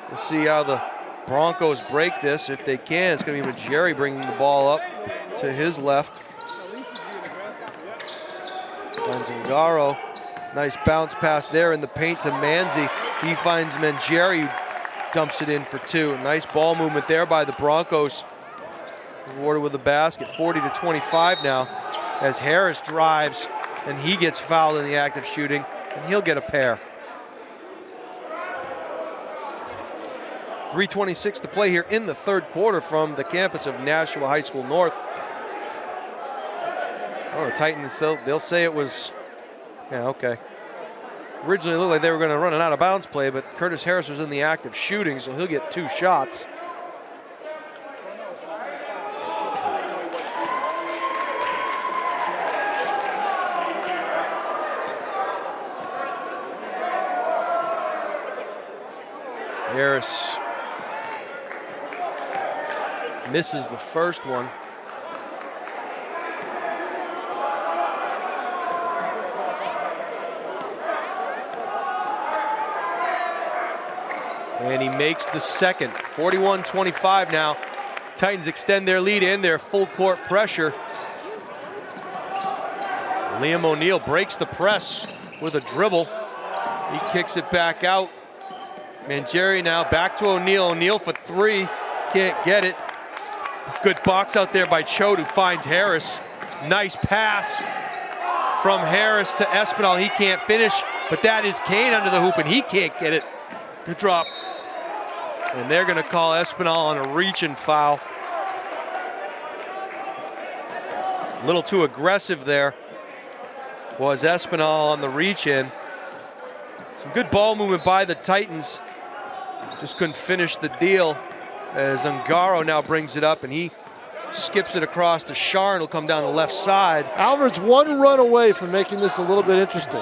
We'll see how the Broncos break this. If they can, it's going to be Majeri bringing the ball up to his left. Finds Ngaro. Nice bounce pass there in the paint to Manzi. He finds Mangieri, who dumps it in for two. Nice ball movement there by the Broncos. Rewarded with a basket, 40-25 now, as Harris drives and he gets fouled in the act of shooting, and he'll get a pair. 3:26 to play here in the third quarter from the campus of Nashua High School North. Oh, the Titans, they'll say it was, yeah, okay. Originally it looked like they were going to run an out-of-bounds play, but Curtis Harris was in the act of shooting, so he'll get two shots. Harris misses the first one. And he makes the second. 41-25 now. Titans extend their lead in their full court pressure. Liam O'Neal breaks the press with a dribble. He kicks it back out. Mangieri now back to O'Neal. O'Neal for three. Can't get it. Good box out there by Choate, who finds Harris. Nice pass from Harris to Espinal. He can't finish, but that is Kane under the hoop, and he can't get it. Good drop. And they're going to call Espinal on a reach and foul. A little too aggressive there was Espinal on the reach in. Some good ball movement by the Titans. Just couldn't finish the deal as Ngaro now brings it up, and he skips it across to Sharn. It'll come down the left side. Alvirne's one run away from making this a little bit interesting.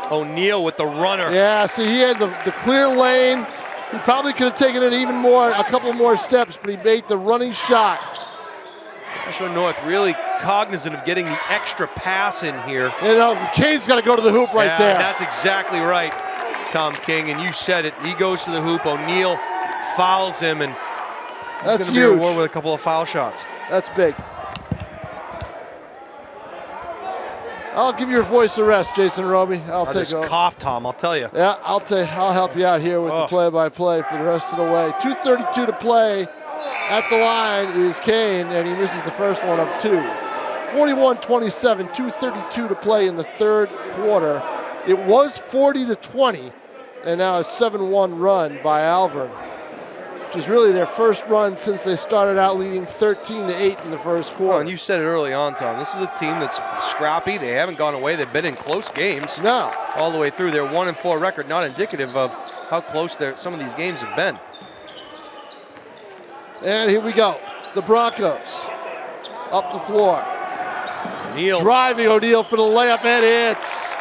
O'Neal with the runner. Yeah, see, he had the clear lane. He probably could have taken it even more, a couple more steps, but he made the running shot. Nashua North really cognizant of getting the extra pass in here. You know, Kane's got to go to the hoop right there. That's exactly right, Tom King, and you said it. He goes to the hoop. O'Neal fouls him, and that's going to be huge. rewarded with a couple of foul shots. That's big. I'll give your voice a rest, Jason Roby. I'll take this over. cough, Tom, I'll tell you. Yeah, I'll help you out here with the play-by-play for the rest of the way. 2:32 to play. At the line is Kane, and he misses the first one of 2. 41-27, 2:32 to play in the third quarter. It was 40-20, and now a 7-1 run by Alvirne, which is really their first run since they started out leading 13-8 in the first quarter. Well, and you said it early on, Tom. This is a team that's scrappy. They haven't gone away. They've been in close games. No. All the way through. Their 1-4 record, not indicative of how close some of these games have been. And here we go. The Broncos up the floor. O'Neal. Driving O'Neal for the layup, and hits.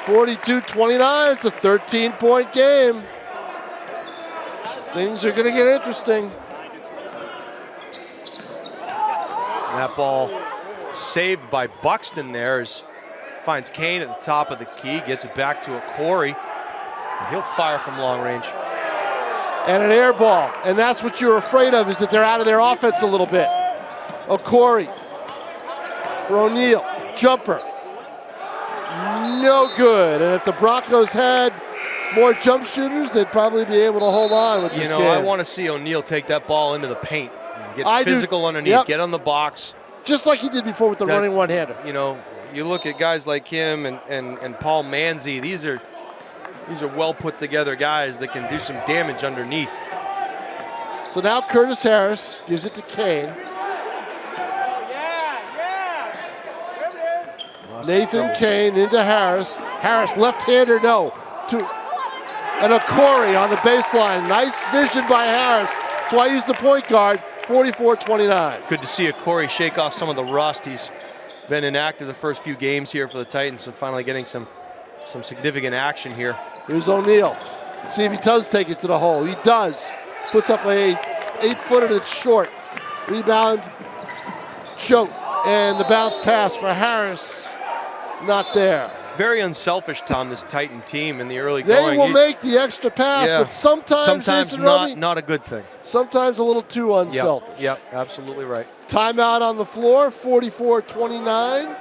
42-29. It's a 13-point game. Things are going to get interesting. That ball saved by Buxton there as finds Kane at the top of the key, gets it back to Corey, and he'll fire from long range. And an air ball, and that's what you're afraid of, is that they're out of their offense a little bit. Corey for O'Neal, jumper, no good. And if the Broncos had more jump shooters, they'd probably be able to hold on with this game. I want to see O'Neal take that ball into the paint, get physical underneath, get on the box. Just like he did before with the running one-hander. You look at guys like him and Paul Manzi, these are well put together guys that can do some damage underneath. So now Curtis Harris gives it to Kane. Nathan Kane into Harris. Harris left-hander, no. And Corey on the baseline. Nice vision by Harris. So I use the point guard, 44-29. Good to see Corey shake off some of the rust. He's been inactive the first few games here for the Titans, so finally getting some significant action here. Here's O'Neal. See if he does take it to the hole. He does. Puts up a 8-footer that's short. Rebound, choke, and the bounce pass for Harris. Not there. Very unselfish, Tom, this Titan team in the early going. They will make the extra pass, but sometimes Jason Roby, not a good thing. Sometimes a little too unselfish. Yep, absolutely right. Timeout on the floor, 44-29.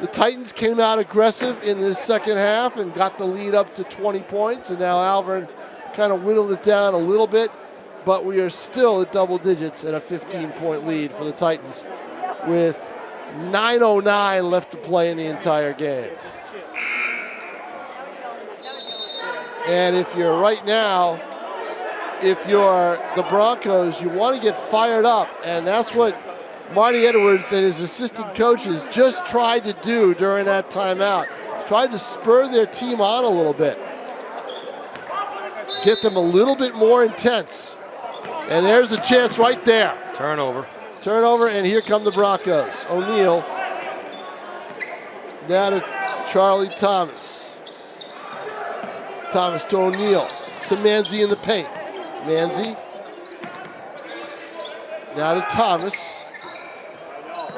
The Titans came out aggressive in the second half and got the lead up to 20 points, and now Alvirne kind of whittled it down a little bit, but we are still at double digits and a 15-point lead for the Titans with 9:09 left to play in the entire game. And if you're the Broncos, you want to get fired up, and that's what Marty Edwards and his assistant coaches just tried to do during that timeout. Tried to spur their team on a little bit. Get them a little bit more intense. And there's a chance right there. Turnover, and here come the Broncos. O'Neal down to Charlie Thomas. Thomas to O'Neal, to Manzi in the paint. Manzi, now to Thomas.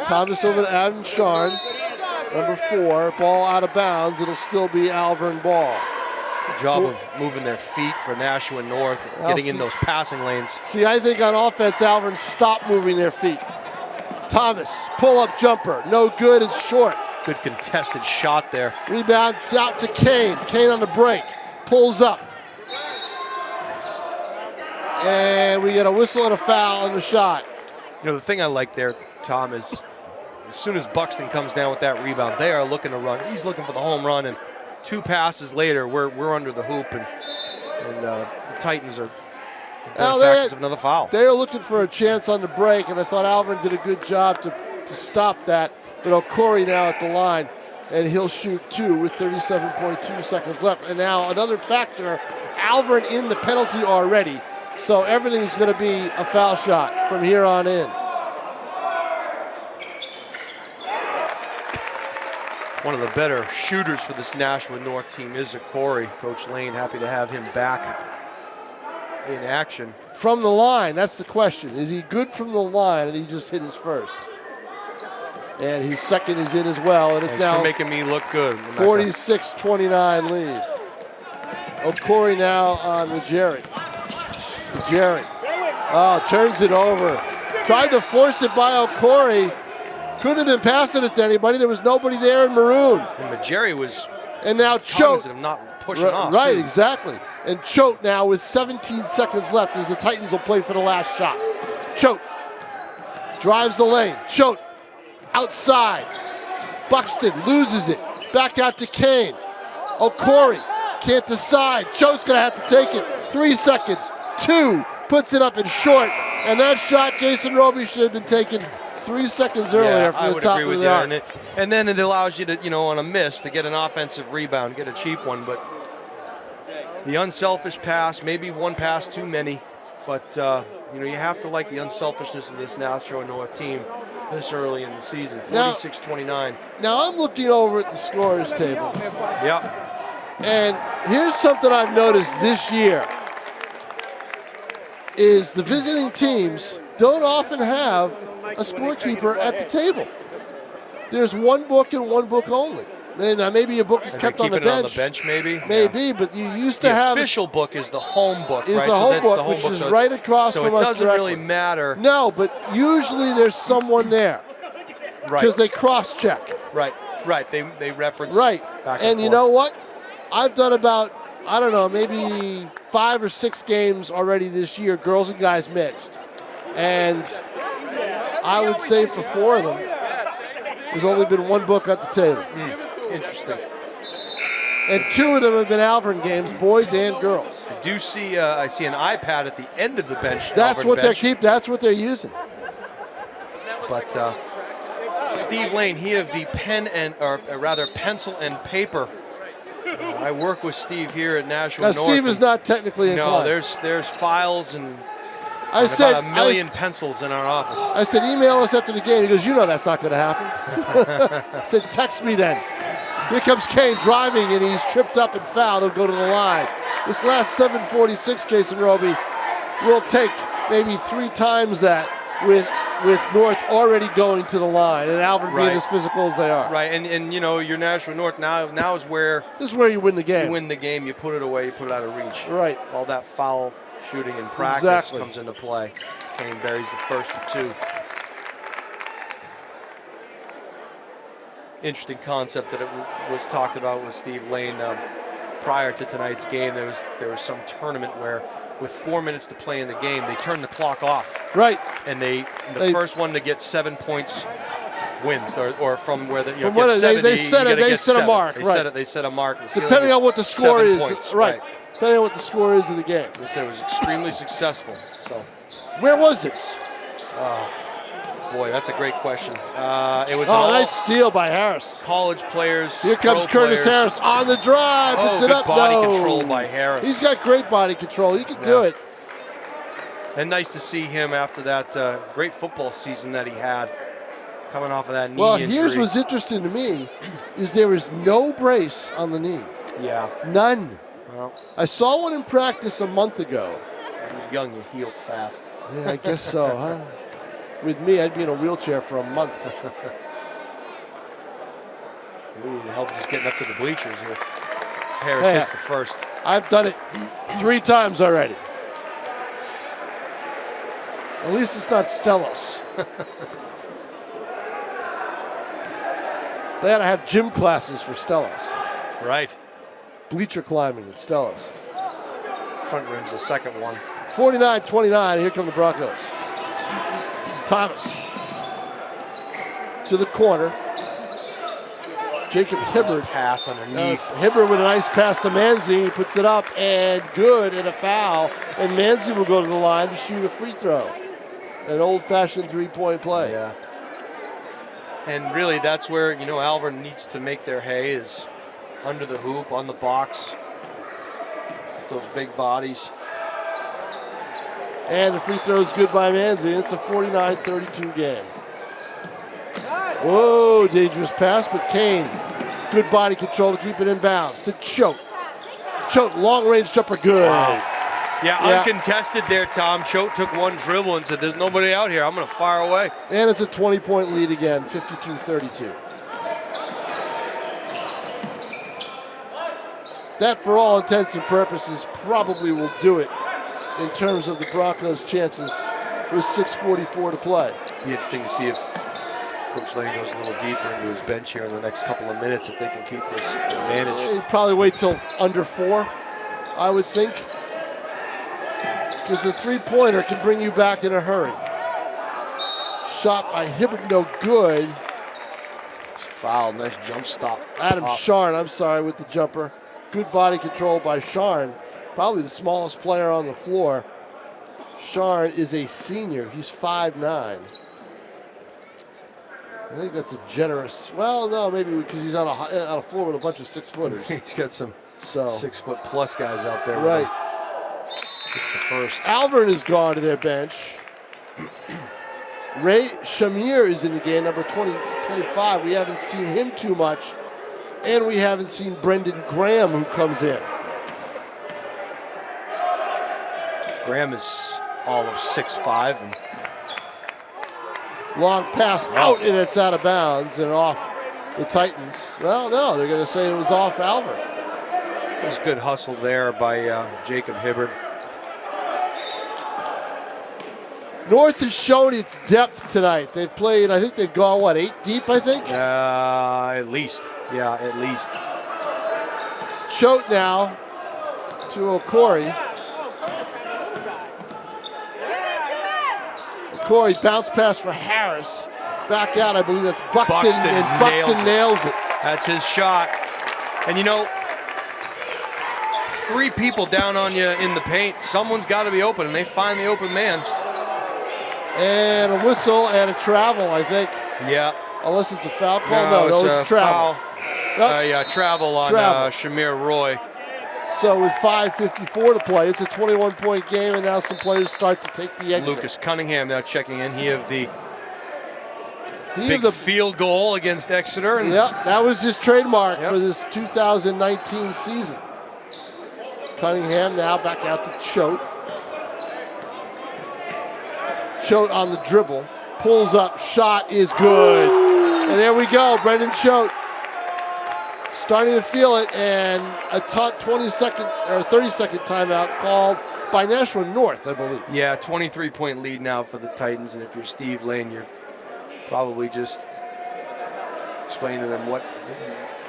Thomas over to Adam Sharn, number 4. Ball out of bounds. It'll still be Alvirne ball. Good job of moving their feet for Nashua North, getting in those passing lanes. See, I think on offense, Alvirne stopped moving their feet. Thomas, pull-up jumper, no good, it's short. Good contested shot there. Rebound out to Kane. Kane on the break, pulls up. And we get a whistle and a foul on the shot. The thing I like there, Tom, is as soon as Buxton comes down with that rebound, they are looking to run. He's looking for the home run, and 2 passes later, we're under the hoop, and the Titans are benefactors of another foul. They are looking for a chance on the break, and I thought Alvirne did a good job to stop that. But Corey now at the line, and he'll shoot 2 with 37.2 seconds left. And now another factor, Alvirne in the penalty already, so everything's going to be a foul shot from here on in. One of the better shooters for this Nashua North team is Corey. Coach Lane happy to have him back in action. From the line, that's the question. Is he good from the line? And he just hit his first. And his second is in as well. And it's now making me look good. 46-29 lead. Corey now on Jerry. Jerry. Oh, turns it over. Tried to force it by Corey. Couldn't have been passing it to anybody. There was nobody there in maroon. And Majeri was And now Choate. cognizant of not pushing off. Right, too. exactly. And Choate now with 17 seconds left as the Titans will play for the last shot. Choate drives the lane. Choate outside. Buxton loses it. Back out to Kane. Okori can't decide. Choate's going to have to take it. 3 seconds. 2. Puts it up in short. And that shot, Jason Roby, should have been taken 3 seconds earlier from the top of the arc. And then it allows you to, on a miss, to get an offensive rebound, get a cheap one. But the unselfish pass, maybe one pass too many. But, you have to like the unselfishness of this Nashua North team this early in the season, 46-29. Now I'm looking over at the scorers table. Yep. And here's something I've noticed this year is the visiting teams don't often have a scorekeeper at the table. There's one book and one book only. And maybe a book is kept on the bench. On the bench, maybe. Maybe, but you used to have the official book is the home book, is right? the home book, which is right across from us. So it doesn't directly. really matter. No, but usually there's someone there, right? Because they cross-check. Right. They reference. Right. Back and forth. You know what? I've done about, I don't know, maybe 5 or 6 games already this year, girls and guys mixed, and I would say for 4 of them, there's only been one book at the table. Interesting. And 2 of them have been Alvirne games, boys and girls. I do see. I see an iPad at the end of the bench. That's what bench. That's what they're using. But Steve Lane, he have the pencil and paper. I work with Steve here at Nashua North. Steve is not technically inclined. No, there's files and. I said about 1 million pencils in our office. I said, email us after the game. He goes, that's not going to happen. I said, text me then. Here comes Kane driving, and he's tripped up and fouled. He'll go to the line. This last 7:46, Jason Roby, will take maybe 3 times that with North already going to the line and Alvirne being as physical as they are. Right, and your Nashua North now is where... This is where you win the game. You win the game, you put it away, you put it out of reach. Right. All that foul shooting in practice comes into play. Kane buries the first of 2. Interesting concept that it was talked about with Steve Lane prior to tonight's game. There was some tournament where, with 4 minutes to play in the game, they turned the clock off. Right. And the first one to get 7 points wins, or from where they set a mark. They set a mark. Depending on what the score is. Points, right. Depending on what the score is of the game. They said it was extremely successful. So, where was this? Boy, that's a great question. It was nice steal by Harris. College players. Here comes Curtis Harris on the drive. Puts it up. Body control by Harris. He's got great body control. He can do it. And nice to see him after that great football season that he had, coming off of that knee injury. Here's what's interesting to me is there is no brace on the knee. Yeah. None. Well, I saw one in practice a month ago. You're young, you heal fast. Yeah, I guess so, huh? With me, I'd be in a wheelchair for a month. We need help just getting up to the bleachers here. Harris hits the first. I've done it 3 times already. At least it's not Stellos. They ought to have gym classes for Stellos. Right. Bleacher climbing at Stellos. Front rim's the second one. 49-29, here come the Broncos. Thomas to the corner. Jacob Hibbard. Pass underneath. Hibbard with a nice pass to Manzi. He puts it up and good, and a foul. And Manzi will go to the line to shoot a free throw. An old-fashioned 3-point play. Yeah. And really, that's where, Alvirne needs to make their hay, is under the hoop, on the box. Those big bodies. And the free throw is good by Manzi. It's a 49-32 game. Whoa, dangerous pass, but Kane, good body control to keep it in bounds. To Choate. Choate, long-range jumper, good. Wow. Yeah, uncontested there, Tom. Choate took one dribble and said, there's nobody out here. I'm going to fire away. And it's a 20-point lead again, 52-32. That, for all intents and purposes, probably will do it in terms of the Broncos' chances with 6:44 to play. Be interesting to see if Coach Lane goes a little deeper into his bench here in the next couple of minutes if they can keep this advantage. He'd probably wait till under 4, I would think. Because the three-pointer can bring you back in a hurry. Shot by Hibbert, no good. Foul, nice jump stop. Adam Sharn, I'm sorry, with the jumper. Good body control by Sharn. Probably the smallest player on the floor. Sharn is a senior. He's 5'9". I think that's a generous. Well, no, maybe because he's on a floor with a bunch of 6-footers. He's got some 6-foot-plus guys out there. Right. It's the first. Alvirne is gone to their bench. Ray Shamir is in the game, number 25. We haven't seen him too much. And we haven't seen Brendan Graham, who comes in. Graham is all of 6'5". And long pass out, and it's out of bounds and off the Titans. Well, no, they're going to say it was off Alvirne. There's good hustle there by Jacob Hibbert. North has shown its depth tonight. They've played, I think they've gone, 8 deep, I think? At least. Yeah, at least. Choate now to Okori. Okori bounce pass for Harris. Back out, I believe that's Buxton. And Buxton nails it. That's his shot. And you know, 3 people down on you in the paint. Someone's got to be open, and they find the open man. And a whistle and a travel, I think. Yeah. Unless it's a foul call. No, it's travel. Yeah, travel on Shamir Roy. So with 5:54 to play, it's a 21-point game, and now some players start to take the exit. Lucas Cunningham now checking in. He had the big field goal against Exeter. And yeah, that was his trademark for this 2019 season. Cunningham now back out to Choate. Choate on the dribble, pulls up, shot is good. And there we go, Brendan Choate. Starting to feel it, and a 20-second or 30-second timeout called by Nashua North, I believe. Yeah, 23-point lead now for the Titans, and if you're Steve Lane, you're probably just explaining to them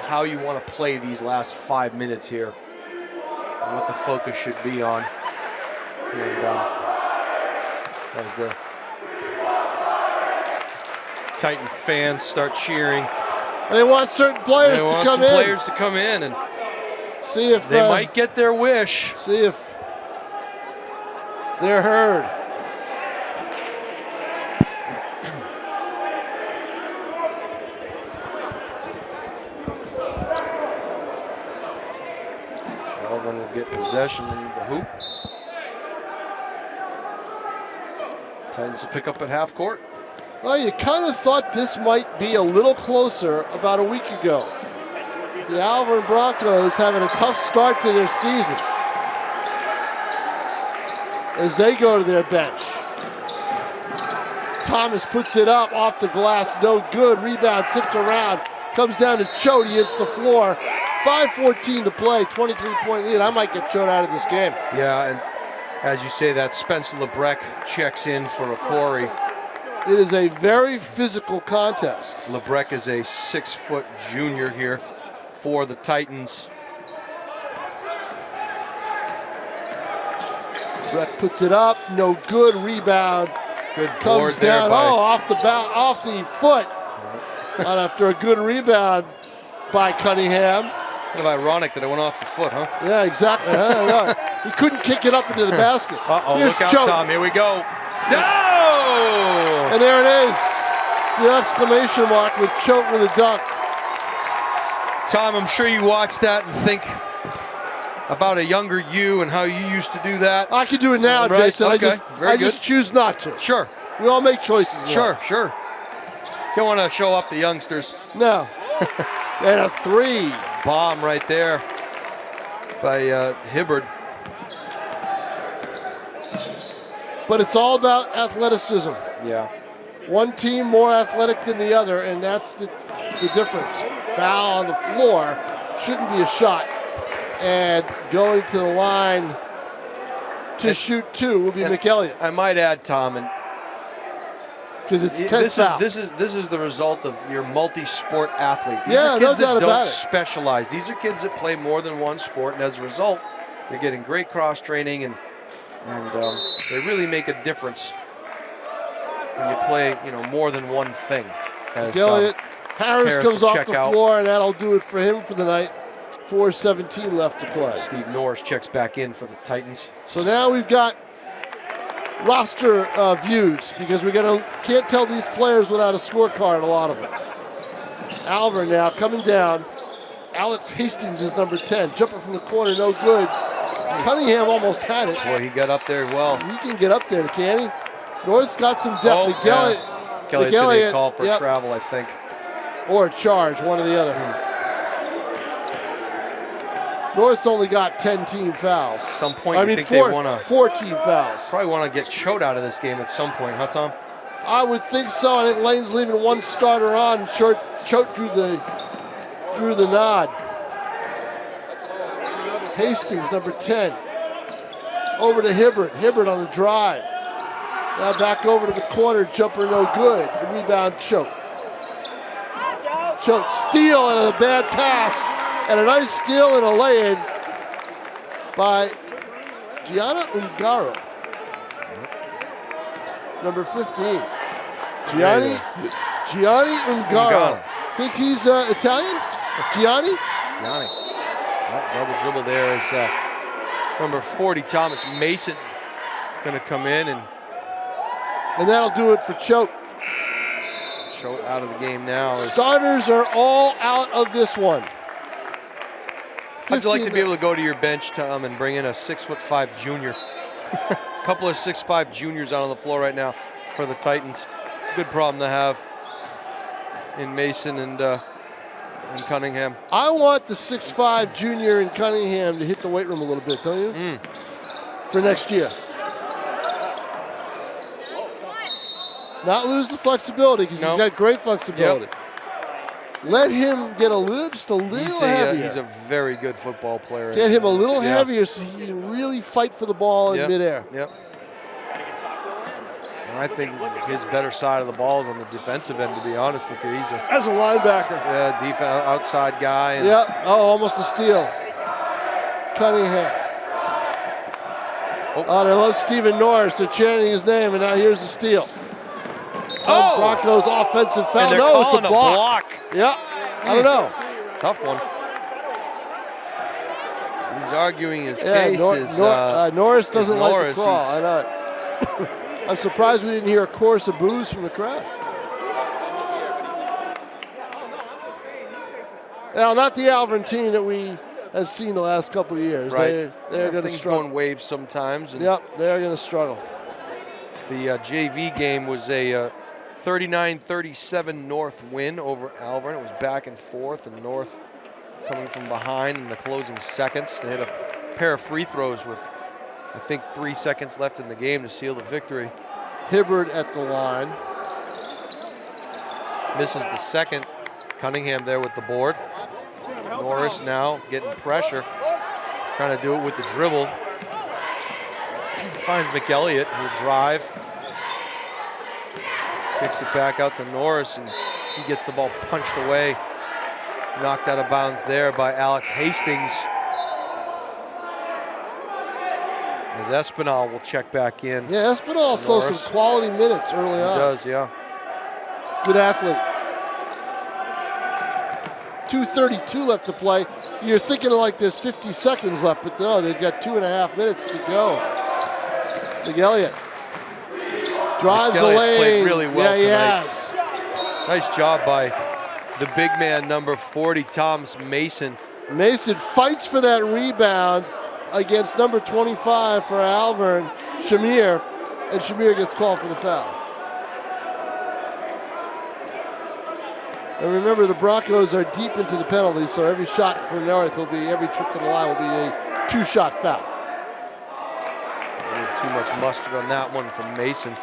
how you want to play these last 5 minutes here, and what the focus should be on. And as the Titan fans start cheering. And they want certain players to come in. Players to come in and see if they might get their wish. See if they're heard. Alvirne will get possession in the hoop. Titans will pick up at half court. Well, you kind of thought this might be a little closer about a week ago. The Alvirne Broncos having a tough start to their season as they go to their bench. Thomas puts it up off the glass, no good. Rebound tipped around, comes down to Choate. He hits the floor. 5:14 to play, 23-point lead. I might get Choate out of this game. Yeah, and as you say that, Spencer Lebrecq checks in for Okori. It is a very physical contest. Lebrecq is a 6-foot junior here for the Titans. Lebrecq puts it up, no good. Rebound. Good comes board down. there. Off the foot. Not after a good rebound by Cunningham. Kind of ironic that it went off the foot, huh? Yeah, exactly. He couldn't kick it up into the basket. Here's look out, Choate. Tom. Here we go. No! And there it is. The exclamation mark with Choate with a dunk. Tom, I'm sure you watched that and think about a younger you and how you used to do that. I can do it now, right? Jason. Okay. I just choose not to. Sure. We all make choices. Sure. You don't want to show up the youngsters. No. And a 3. Bomb right there by Hibbert. But it's all about athleticism. Yeah. One team more athletic than the other, and that's the difference. Foul on the floor shouldn't be a shot. And going to the line to shoot 2 will be McElliott. I might add, Tom, and because it's 10 foul. This is the result of your multi-sport athlete. These Yeah, are no kids doubt that about don't it. specialize. These are kids that play more than one sport, and as a result, they're getting great cross training, and they really make a difference when you play, more than one thing. As, Elliott, Harris comes will off check the out. floor, and that'll do it for him for the night. 4:17 left to play. Steve Norris checks back in for the Titans. So now we've got roster views because can't tell these players without a scorecard, a lot of them. Alvirne now coming down. Alex Hastings is number 10. Jumper from the corner, no good. Cunningham almost had it. Boy, he got up there well. He can get up there, can he? North's got some depth. Oh, McElliott, Kelly said they called for travel, I think. Or a charge, one or the other. North's only got 10 team fouls. At some point, think they want to 4 team fouls. Probably want to get Choate out of this game at some point, huh, Tom? I would think so. I think Lane's leaving one starter on. Choate drew the nod. Hastings, number 10. Over to Hibbert. Hibbert on the drive. Now back over to the corner. Jumper no good. The rebound, Choate. Choate steal and a bad pass. And a nice steal and a lay-in by Gianna Ungaro. Number 15. Gianni Ungaro. Think he's Italian? Gianni? Double dribble there is number 40, Thomas Mason, going to come in. And that'll do it for Choate. Choate out of the game now. Starters are all out of this one. How'd you like to be able to go to your bench, Tom, and bring in a 6'5" junior? A couple of 6'5" juniors out on the floor right now for the Titans. Good problem to have in Mason and Cunningham. I want the 6'5" junior in Cunningham to hit the weight room a little bit, don't you? For next year. Not lose the flexibility because he's got great flexibility. Yep. Let him get just a little heavier. He's a very good football player. Get him a little heavier so he can really fight for the ball in midair. Yep. And I think his better side of the ball is on the defensive end, to be honest with you. He's as a linebacker. Yeah, outside guy. And almost a steal. Cunningham. Oh, they love Stephen Norris. They're chanting his name, and now here's the steal. Broncos offensive foul. No, it's a block. Yeah, I don't know. Tough one. He's arguing his case. Norris doesn't like the call. I know it. I'm surprised we didn't hear a chorus of boos from the crowd. Now, not the Alvirne team that we have seen the last couple of years. Right. They're going to struggle. Going waves sometimes. And they're going to struggle. The JV game was a 39-37 North win over Alvirne. It was back and forth, and North coming from behind in the closing seconds. They had a pair of free throws with, I think, 3 seconds left in the game to seal the victory. Hibbert at the line. Misses the second. Cunningham there with the board. Norris now getting pressure. Trying to do it with the dribble. Finds McElliott, who'll drive. Kicks it back out to Norris, and he gets the ball punched away. Knocked out of bounds there by Alex Hastings. As Espinal will check back in. Yeah, Espinal saw some quality minutes early on. He does, yeah. Good athlete. 2:32 left to play. You're thinking like there's 50 seconds left, but no, they've got 2.5 minutes to go. McElliott drives the lane. Played really well tonight. Yes. Nice job by the big man, number 40, Thomas Mason. Mason fights for that rebound against number 25 for Alvirne, Shamir, and Shamir gets called for the foul. And remember, the Broncos are deep into the penalties, so every shot for North will be, every trip to the line will be a 2-shot foul. A little too much mustard on that one from Mason.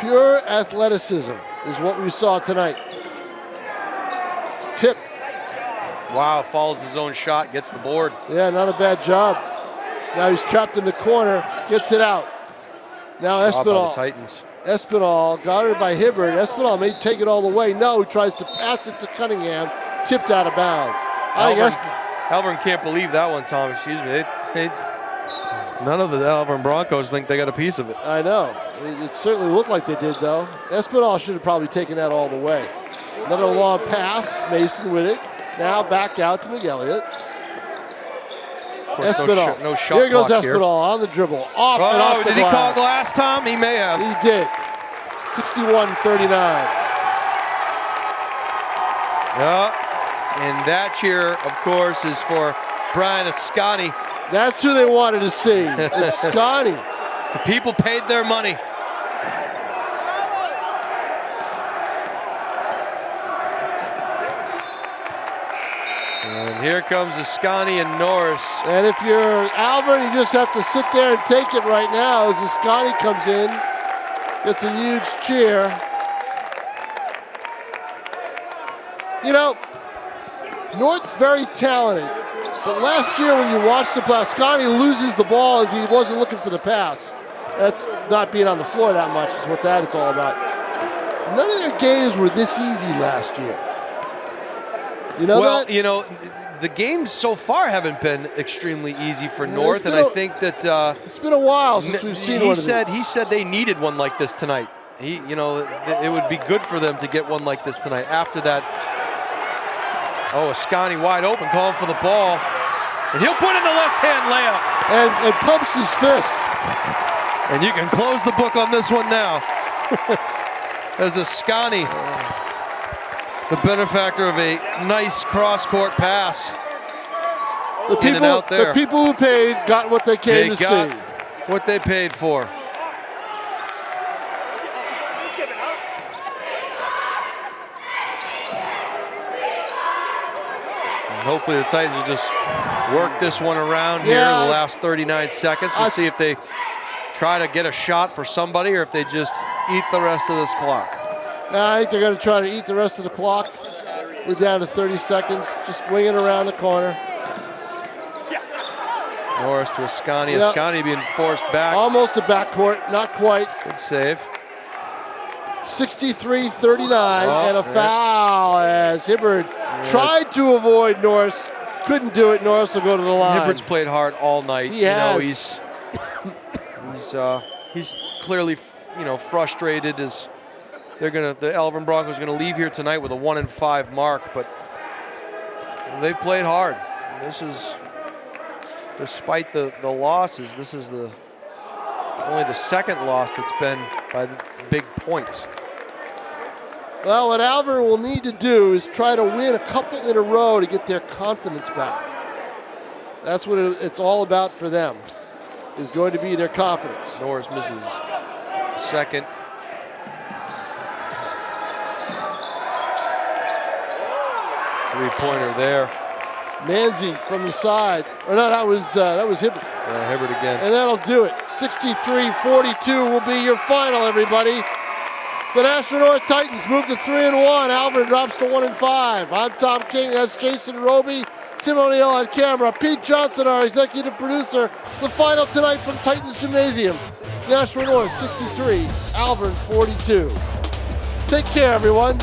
Pure athleticism is what we saw tonight. Tip. Wow, follows his own shot, gets the board. Yeah, not a bad job. Now he's trapped in the corner, gets it out. Now Job by the Espinal. Titans. Espinal, guarded by Hibbert. Espinal may take it all the way. No, he tries to pass it to Cunningham, tipped out of bounds. Alvirne can't believe that one, Tom. Excuse me. None of the Alvirne Broncos think they got a piece of it. I know. It certainly looked like they did, though. Espinal should have probably taken that all the way. Another long pass. Mason with it. Now back out to McElliott. Espinal. No shot Here goes clock Espinal on the dribble. Off and off the glass. Did he call glass, Tom? He may have. He did. 61-39. Yeah. And that cheer, of course, is for Brian Ascani. That's who they wanted to see, Ascani. The people paid their money. And here comes Ascani and Norris. And if you're Alvirne, you just have to sit there and take it right now as Ascani comes in. Gets a huge cheer. You know, North's very talented, but last year when you watched the pass, Ascani loses the ball as he wasn't looking for the pass. That's not being on the floor that much is what that is all about. None of their games were this easy last year. You know well, that? you know, the games so far haven't been extremely easy for North, and I think that it's been a while since we've seen one of these. He said they needed one like this tonight. You know, it would be good for them to get one like this tonight. After that, oh, Ascani wide open, calling for the ball, and he'll put in the left-hand layup and pumps his fist. And you can close the book on this one now. As Ascani, the benefactor of a nice cross-court pass. The people who paid got what they came to see. What they paid for. And hopefully the Titans will just work this one around here in the last 39 seconds. We'll see if they try to get a shot for somebody or if they just eat the rest of this clock. I think they're going to try to eat the rest of the clock. We're down to 30 seconds, just winging around the corner. Norris to Ascani. Ascani being forced back. Almost a backcourt, not quite. Good save. 63-39 and a foul as Hibbert tried to avoid Norris. Couldn't do it. Norris will go to the line. Hibbert's played hard all night. He has. He's clearly, frustrated as the Alvirne Broncos are gonna leave here tonight with a 1-5 mark, but they've played hard. This is, despite the losses, this is only the second loss that's been by the big points. Well, what Alvirne will need to do is try to win a couple in a row to get their confidence back. That's what it's all about for them, is going to be their confidence. Norris misses second. Three-pointer there. Manzi from the side. Or no, that was Hibbert. Yeah, Hibbert again. And that'll do it. 63-42 will be your final, everybody. The Nashua North Titans move to 3-1. Alvirne drops to 1-5. I'm Tom King. That's Jason Roby. Tim O'Neill on camera. Pete Johnson, our executive producer. The final tonight from Titans Gymnasium. Nashua North 63, Alvirne 42. Take care, everyone.